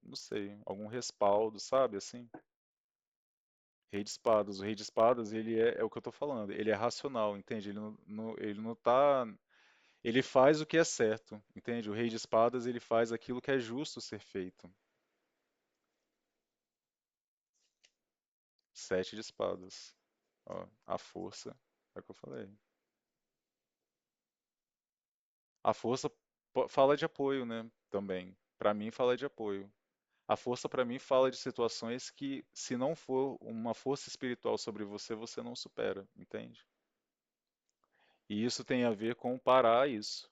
não sei, algum respaldo, sabe? Assim. Rei de espadas. O rei de espadas, ele é o que eu tô falando. Ele é racional, entende? Ele não tá. Ele faz o que é certo, entende? O rei de espadas, ele faz aquilo que é justo ser feito. 7 de espadas. Ó, a força, é o que eu falei. A força fala de apoio, né? Também. Pra mim, fala de apoio. A força, pra mim, fala de situações que, se não for uma força espiritual sobre você, você não supera, entende? E isso tem a ver com parar isso.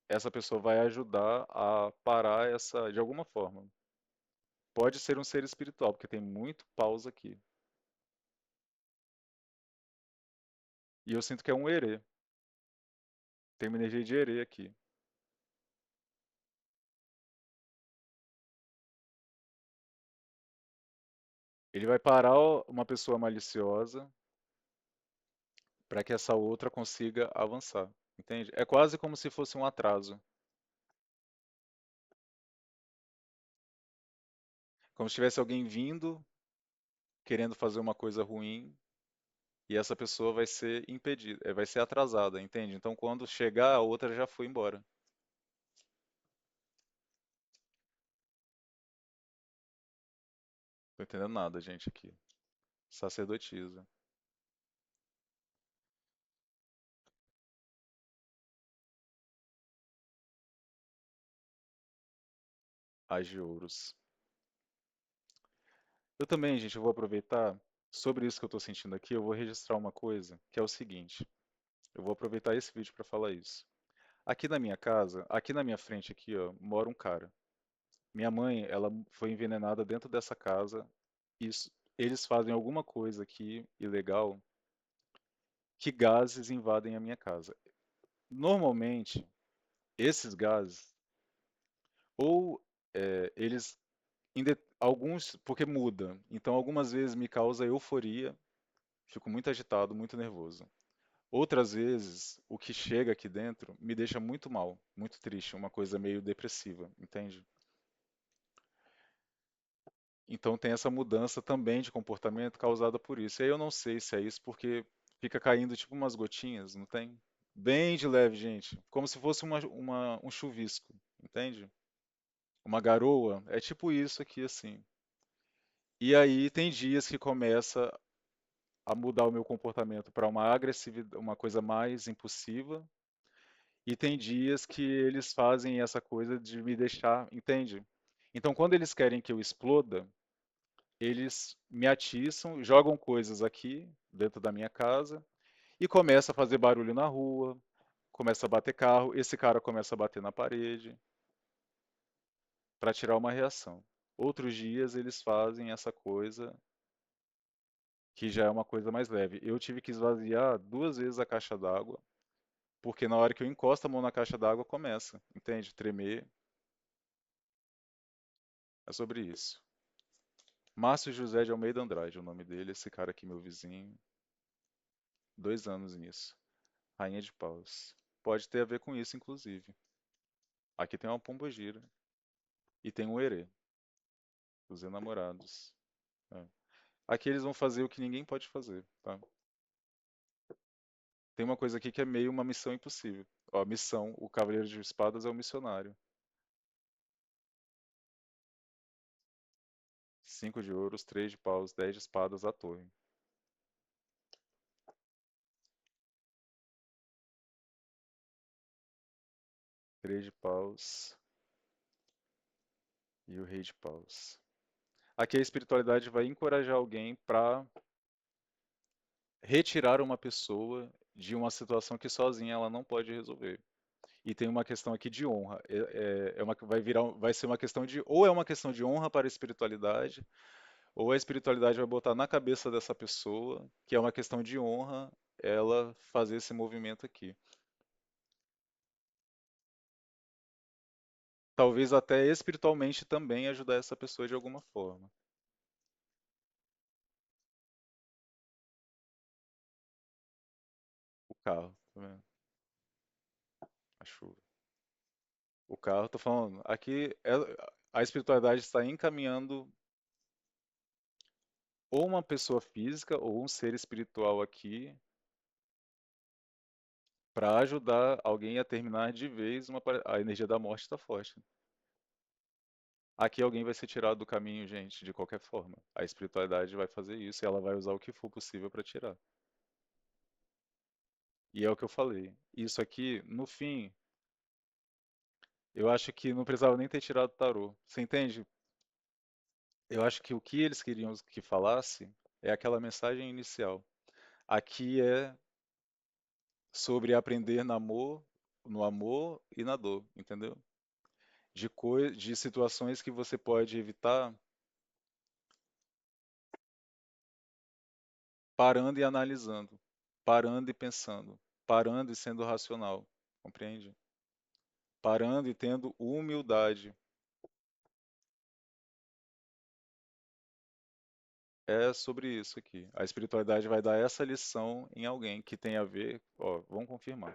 Essa pessoa vai ajudar a parar essa, de alguma forma. Pode ser um ser espiritual, porque tem muito pausa aqui. E eu sinto que é um erê. Tem uma energia de erê aqui. Ele vai parar uma pessoa maliciosa para que essa outra consiga avançar. Entende? É quase como se fosse um atraso. Como se tivesse alguém vindo, querendo fazer uma coisa ruim, e essa pessoa vai ser impedida, vai ser atrasada, entende? Então quando chegar, a outra já foi embora. Não tô entendendo nada, gente, aqui. Sacerdotisa. As de ouros. Eu também, gente, eu vou aproveitar. Sobre isso que eu tô sentindo aqui, eu vou registrar uma coisa, que é o seguinte. Eu vou aproveitar esse vídeo para falar isso. Aqui na minha casa, aqui na minha frente aqui, ó, mora um cara. Minha mãe, ela foi envenenada dentro dessa casa. Eles fazem alguma coisa aqui ilegal que gases invadem a minha casa. Normalmente, esses gases, ou eles, alguns, porque muda. Então, algumas vezes me causa euforia, fico muito agitado, muito nervoso. Outras vezes, o que chega aqui dentro me deixa muito mal, muito triste, uma coisa meio depressiva, entende? Então tem essa mudança também de comportamento causada por isso. E aí eu não sei se é isso porque fica caindo tipo umas gotinhas, não tem? Bem de leve, gente. Como se fosse um chuvisco, entende? Uma garoa. É tipo isso aqui, assim. E aí tem dias que começa a mudar o meu comportamento para uma agressividade, uma coisa mais impulsiva. E tem dias que eles fazem essa coisa de me deixar, entende? Então quando eles querem que eu exploda, eles me atiçam, jogam coisas aqui dentro da minha casa e começa a fazer barulho na rua, começa a bater carro, esse cara começa a bater na parede para tirar uma reação. Outros dias eles fazem essa coisa que já é uma coisa mais leve. Eu tive que esvaziar 2 vezes a caixa d'água, porque na hora que eu encosto a mão na caixa d'água começa, entende? Tremer. É sobre isso. Márcio José de Almeida Andrade, é o nome dele, esse cara aqui, meu vizinho. 2 anos nisso. Rainha de Paus. Pode ter a ver com isso, inclusive. Aqui tem uma pombogira e tem um herê, os enamorados. É. Aqui eles vão fazer o que ninguém pode fazer, tá? Tem uma coisa aqui que é meio uma missão impossível. Ó, a missão, o Cavaleiro de Espadas é o missionário. 5 de ouros, 3 de paus, 10 de espadas, a torre. 3 de paus e o rei de paus. Aqui a espiritualidade vai encorajar alguém para retirar uma pessoa de uma situação que sozinha ela não pode resolver. E tem uma questão aqui de honra. Vai ser uma questão de, ou é uma questão de honra para a espiritualidade, ou a espiritualidade vai botar na cabeça dessa pessoa que é uma questão de honra ela fazer esse movimento aqui. Talvez até espiritualmente também ajudar essa pessoa de alguma forma. O carro, tá vendo? A chuva. O carro, tô falando, aqui a espiritualidade está encaminhando ou uma pessoa física ou um ser espiritual aqui para ajudar alguém a terminar de vez a energia da morte está forte. Aqui alguém vai ser tirado do caminho, gente, de qualquer forma. A espiritualidade vai fazer isso e ela vai usar o que for possível para tirar. E é o que eu falei. Isso aqui, no fim, eu acho que não precisava nem ter tirado o tarô. Você entende? Eu acho que o que eles queriam que falasse é aquela mensagem inicial. Aqui é sobre aprender no amor e na dor, entendeu? De situações que você pode evitar parando e analisando, parando e pensando, parando e sendo racional, compreende? Parando e tendo humildade. É sobre isso aqui. A espiritualidade vai dar essa lição em alguém que tem a ver, ó, vamos confirmar.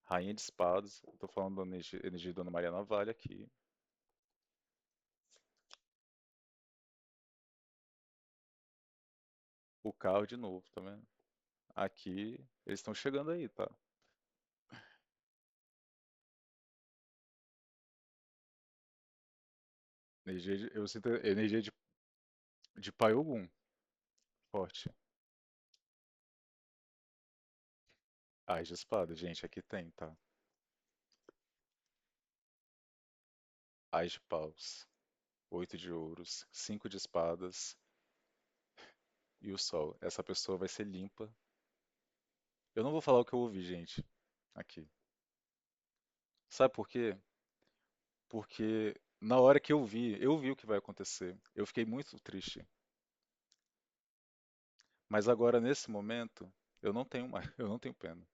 Rainha de Espadas, estou falando da energia de Dona Maria Navalha aqui. O carro de novo, tá vendo? Aqui, eles estão chegando aí, tá? Eu sinto energia de Pai Ogum, forte. As de espada, gente, aqui tem, tá? As de paus, 8 de ouros, 5 de espadas e o sol. Essa pessoa vai ser limpa. Eu não vou falar o que eu ouvi, gente, aqui. Sabe por quê? Porque na hora que eu vi o que vai acontecer. Eu fiquei muito triste. Mas agora, nesse momento, eu não tenho mais, eu não tenho pena.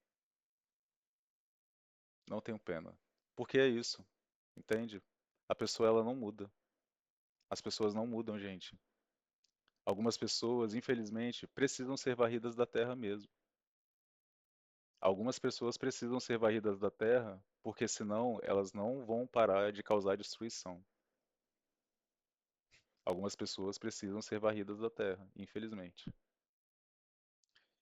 Não tenho pena. Porque é isso, entende? A pessoa, ela não muda. As pessoas não mudam, gente. Algumas pessoas, infelizmente, precisam ser varridas da terra mesmo. Algumas pessoas precisam ser varridas da terra, porque senão elas não vão parar de causar destruição. Algumas pessoas precisam ser varridas da terra, infelizmente.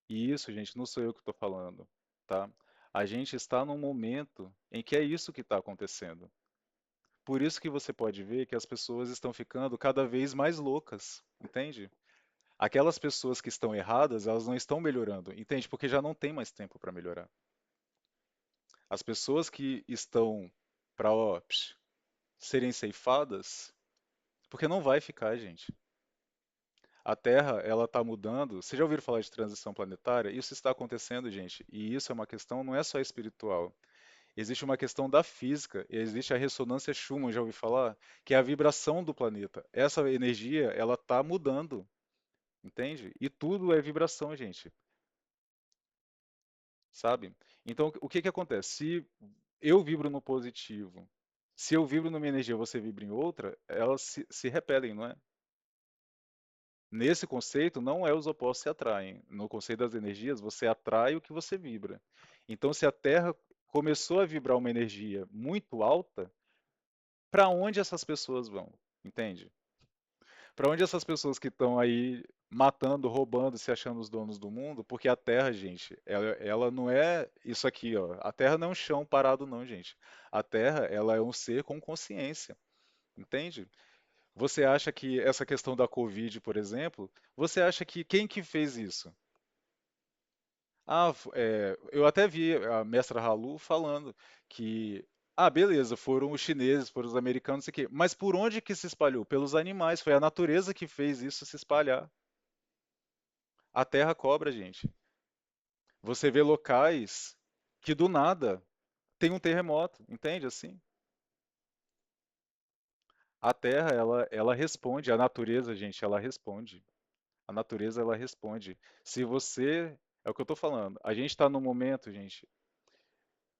E isso, gente, não sou eu que estou falando, tá? A gente está num momento em que é isso que está acontecendo. Por isso que você pode ver que as pessoas estão ficando cada vez mais loucas, entende? Aquelas pessoas que estão erradas, elas não estão melhorando, entende? Porque já não tem mais tempo para melhorar. As pessoas que estão para serem ceifadas, porque não vai ficar, gente. A Terra, ela está mudando. Vocês já ouviram falar de transição planetária? Isso está acontecendo, gente. E isso é uma questão, não é só espiritual. Existe uma questão da física, e existe a ressonância Schumann, já ouvi falar? Que é a vibração do planeta. Essa energia, ela está mudando, entende? E tudo é vibração, gente, sabe? Então, o que que acontece? Se eu vibro no positivo, se eu vibro numa energia, você vibra em outra, elas se repelem, não é? Nesse conceito, não é os opostos se atraem. No conceito das energias, você atrai o que você vibra. Então, se a Terra começou a vibrar uma energia muito alta, para onde essas pessoas vão? Entende? Para onde essas pessoas que estão aí matando, roubando, se achando os donos do mundo? Porque a Terra, gente, ela não é isso aqui, ó. A Terra não é um chão parado, não, gente. A Terra, ela é um ser com consciência, entende? Você acha que essa questão da Covid, por exemplo, você acha que quem que fez isso? Eu até vi a mestra Halu falando que, beleza, foram os chineses, foram os americanos, não sei o quê, mas por onde que se espalhou? Pelos animais, foi a natureza que fez isso se espalhar. A terra cobra, gente. Você vê locais que do nada tem um terremoto, entende assim? A terra, ela responde, a natureza, gente, ela responde. A natureza, ela responde. Se você, é o que eu tô falando, a gente está num momento, gente,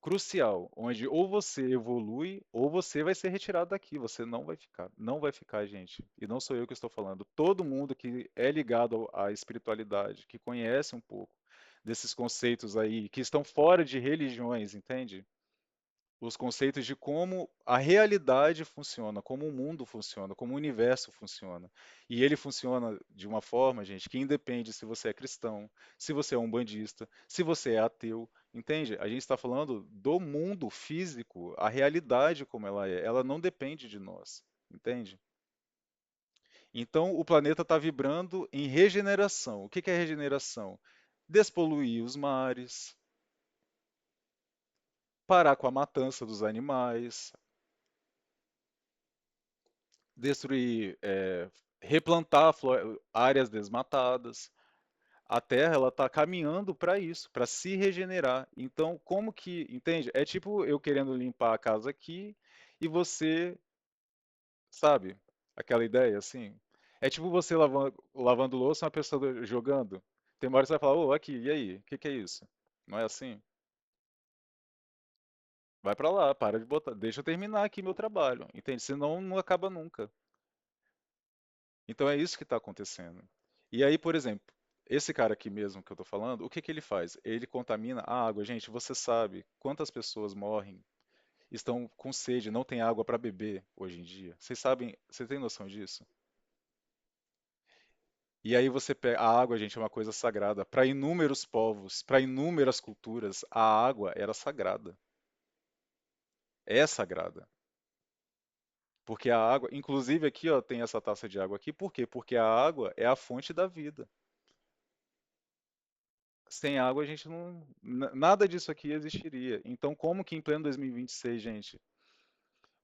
crucial, onde ou você evolui ou você vai ser retirado daqui. Você não vai ficar, não vai ficar, gente. E não sou eu que estou falando. Todo mundo que é ligado à espiritualidade, que conhece um pouco desses conceitos aí, que estão fora de religiões, entende? Os conceitos de como a realidade funciona, como o mundo funciona, como o universo funciona. E ele funciona de uma forma, gente, que independe se você é cristão, se você é um bandista, se você é ateu, entende? A gente está falando do mundo físico, a realidade como ela é, ela não depende de nós, entende? Então o planeta está vibrando em regeneração. O que que é regeneração? Despoluir os mares, parar com a matança dos animais, destruir, replantar áreas desmatadas. A Terra ela está caminhando para isso, para se regenerar. Então, como que, entende? É tipo eu querendo limpar a casa aqui e você, sabe, aquela ideia assim. É tipo você lavando louça e uma pessoa jogando. Tem uma hora que você vai falar, ô, aqui, e aí? O que que é isso? Não é assim? Vai para lá, para de botar, deixa eu terminar aqui meu trabalho, entende? Senão não acaba nunca. Então é isso que está acontecendo. E aí, por exemplo, esse cara aqui mesmo que eu estou falando, o que que ele faz? Ele contamina a água. Gente, você sabe quantas pessoas morrem, estão com sede, não tem água para beber hoje em dia? Vocês sabem, você tem noção disso? E aí você pega, a água, gente, é uma coisa sagrada. Para inúmeros povos, para inúmeras culturas, a água era sagrada. É sagrada. Porque a água, inclusive aqui, ó, tem essa taça de água aqui, por quê? Porque a água é a fonte da vida. Sem água a gente não. Nada disso aqui existiria. Então, como que em pleno 2026, gente,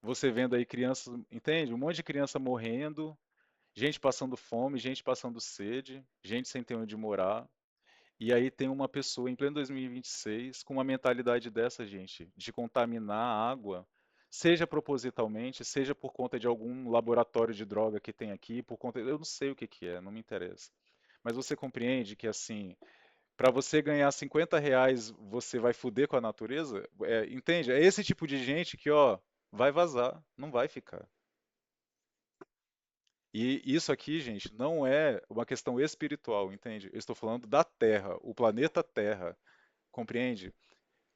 você vendo aí crianças, entende? Um monte de criança morrendo, gente passando fome, gente passando sede, gente sem ter onde morar. E aí tem uma pessoa em pleno 2026 com uma mentalidade dessa, gente, de contaminar a água. seja propositalmente, seja por conta de algum laboratório de droga que tem aqui, por conta, eu não sei o que que é, não me interessa. Mas você compreende que assim, para você ganhar R$ 50, você vai foder com a natureza? Entende? É esse tipo de gente que, ó, vai vazar, não vai ficar. E isso aqui, gente, não é uma questão espiritual, entende? Eu estou falando da Terra, o planeta Terra, compreende?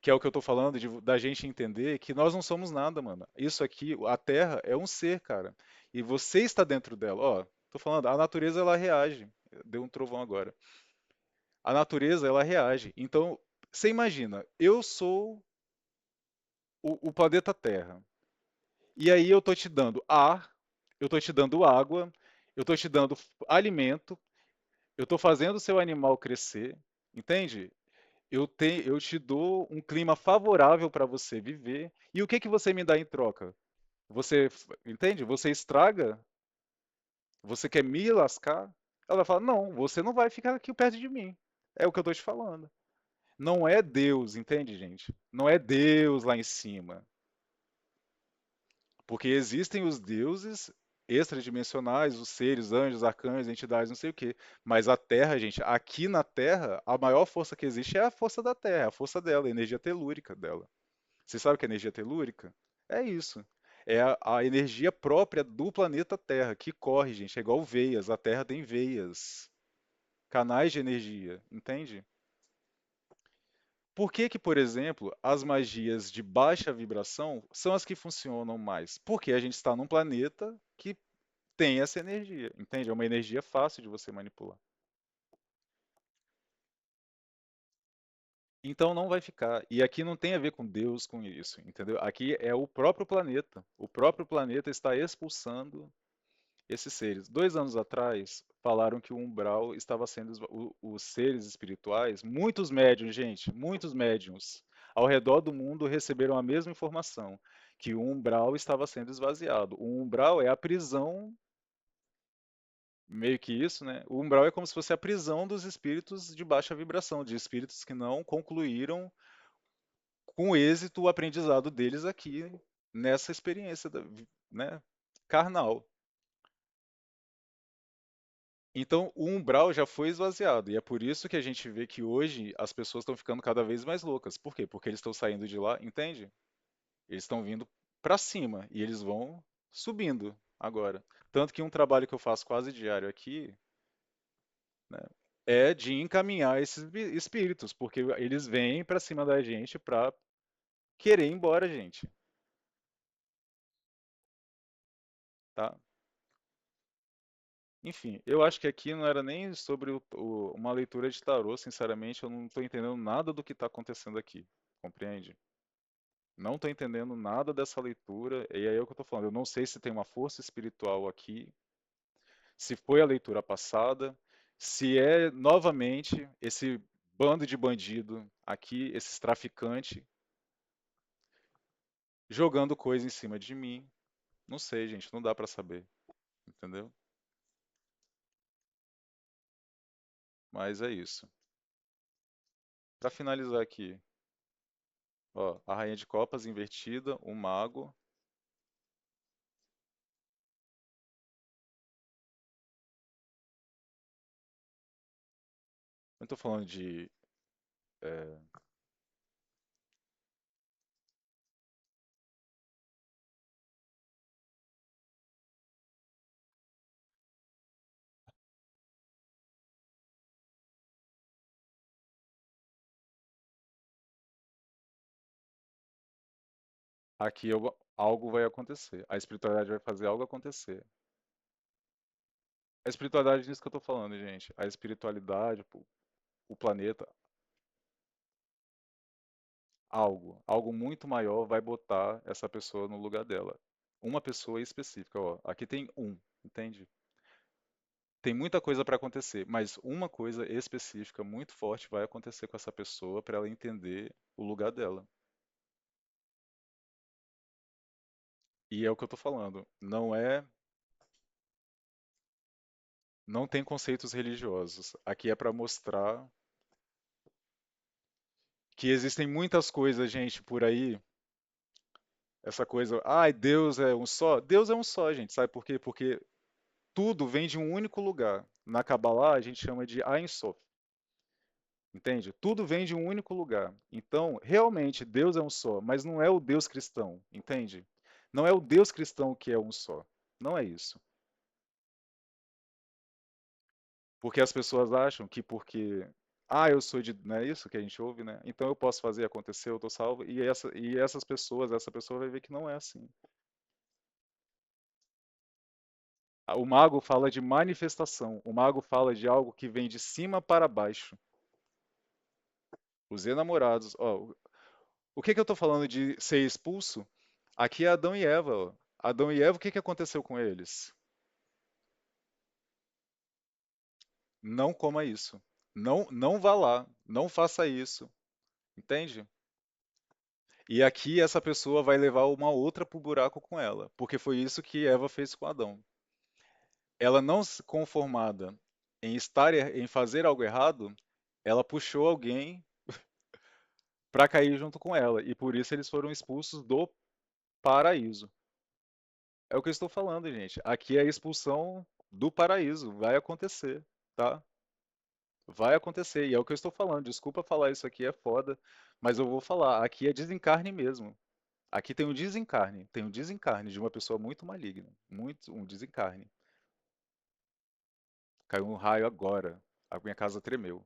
Que é o que eu estou falando, da gente entender que nós não somos nada, mano. Isso aqui, a Terra é um ser, cara. E você está dentro dela. Ó, tô falando, a natureza ela reage. Deu um trovão agora. A natureza ela reage. Então, você imagina, eu sou o planeta Terra. E aí eu tô te dando ar, eu tô te dando água, eu tô te dando alimento, eu tô fazendo o seu animal crescer, entende? Eu te dou um clima favorável para você viver. E o que que você me dá em troca? Entende? Você estraga? Você quer me lascar? Ela fala: "Não, você não vai ficar aqui perto de mim". É o que eu tô te falando. Não é Deus, entende, gente? Não é Deus lá em cima. Porque existem os deuses extradimensionais, os seres, anjos, arcanjos, entidades, não sei o quê. Mas a Terra, gente, aqui na Terra, a maior força que existe é a força da Terra, a força dela, a energia telúrica dela. Você sabe o que é energia telúrica? É isso. É a energia própria do planeta Terra, que corre, gente. É igual veias. A Terra tem veias, canais de energia, entende? Por que que, por exemplo, as magias de baixa vibração são as que funcionam mais? Porque a gente está num planeta que tem essa energia, entende? É uma energia fácil de você manipular. Então não vai ficar. E aqui não tem a ver com Deus, com isso, entendeu? Aqui é o próprio planeta. O próprio planeta está expulsando esses seres. 2 anos atrás, falaram que o umbral estava sendo os seres espirituais, muitos médiums, gente, muitos médiums ao redor do mundo receberam a mesma informação, que o umbral estava sendo esvaziado. O umbral é a prisão, meio que isso, né? O umbral é como se fosse a prisão dos espíritos de baixa vibração, de espíritos que não concluíram com êxito o aprendizado deles aqui nessa experiência, né, carnal. Então, o umbral já foi esvaziado, e é por isso que a gente vê que hoje as pessoas estão ficando cada vez mais loucas. Por quê? Porque eles estão saindo de lá, entende? Eles estão vindo para cima e eles vão subindo agora. Tanto que um trabalho que eu faço quase diário aqui, né, é de encaminhar esses espíritos, porque eles vêm para cima da gente para querer ir embora, gente, tá? Enfim, eu acho que aqui não era nem sobre uma leitura de tarô, sinceramente, eu não estou entendendo nada do que está acontecendo aqui, compreende? Não estou entendendo nada dessa leitura, e aí é o que eu estou falando. Eu não sei se tem uma força espiritual aqui, se foi a leitura passada, se é novamente esse bando de bandido aqui, esses traficantes, jogando coisa em cima de mim. Não sei, gente, não dá para saber, entendeu? Mas é isso. Para finalizar aqui, ó, a Rainha de Copas invertida, o Mago. Eu estou falando de. é, aqui algo vai acontecer. A espiritualidade vai fazer algo acontecer. A espiritualidade disso que eu estou falando, gente. A espiritualidade, pô, o planeta, algo muito maior vai botar essa pessoa no lugar dela. Uma pessoa específica, ó. Aqui tem um, entende? Tem muita coisa para acontecer, mas uma coisa específica muito forte vai acontecer com essa pessoa para ela entender o lugar dela. E é o que eu tô falando. Não tem conceitos religiosos. Aqui é para mostrar que existem muitas coisas, gente, por aí Essa coisa, ai, Deus é um só. Deus é um só, gente. Sabe por quê? Porque tudo vem de um único lugar. Na Kabbalah a gente chama de Ein Sof, entende? Tudo vem de um único lugar. Então, realmente, Deus é um só, mas não é o Deus cristão, entende? Não é o Deus cristão que é um só. Não é isso. Porque as pessoas acham que porque, eu sou de, não é isso que a gente ouve, né? Então eu posso fazer acontecer, eu tô salvo, essa pessoa vai ver que não é assim. O mago fala de manifestação, o mago fala de algo que vem de cima para baixo. Os enamorados, ó, o que que eu tô falando de ser expulso? Aqui é Adão e Eva, ó. Adão e Eva, o que que aconteceu com eles? Não coma isso. Não, não vá lá, não faça isso, entende? E aqui essa pessoa vai levar uma outra pro buraco com ela, porque foi isso que Eva fez com Adão. Ela não se conformada em em fazer algo errado, ela puxou alguém para cair junto com ela, e por isso eles foram expulsos do paraíso. É o que eu estou falando, gente. Aqui é a expulsão do paraíso, vai acontecer, tá? Vai acontecer, e é o que eu estou falando. Desculpa falar isso aqui, é foda, mas eu vou falar. Aqui é desencarne mesmo. Aqui tem um desencarne de uma pessoa muito maligna, muito um desencarne. Caiu um raio agora, a minha casa tremeu.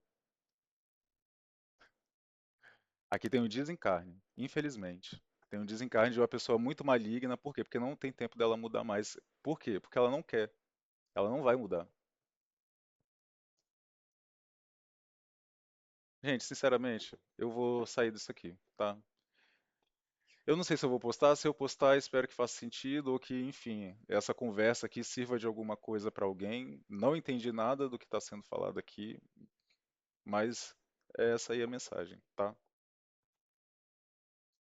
Aqui tem um desencarne, infelizmente. Tem um desencarne de uma pessoa muito maligna, por quê? Porque não tem tempo dela mudar mais. Por quê? Porque ela não quer, ela não vai mudar. Gente, sinceramente, eu vou sair disso aqui, tá? Eu não sei se eu vou postar, se eu postar, espero que faça sentido ou que, enfim, essa conversa aqui sirva de alguma coisa para alguém. Não entendi nada do que está sendo falado aqui, mas essa aí é a mensagem, tá?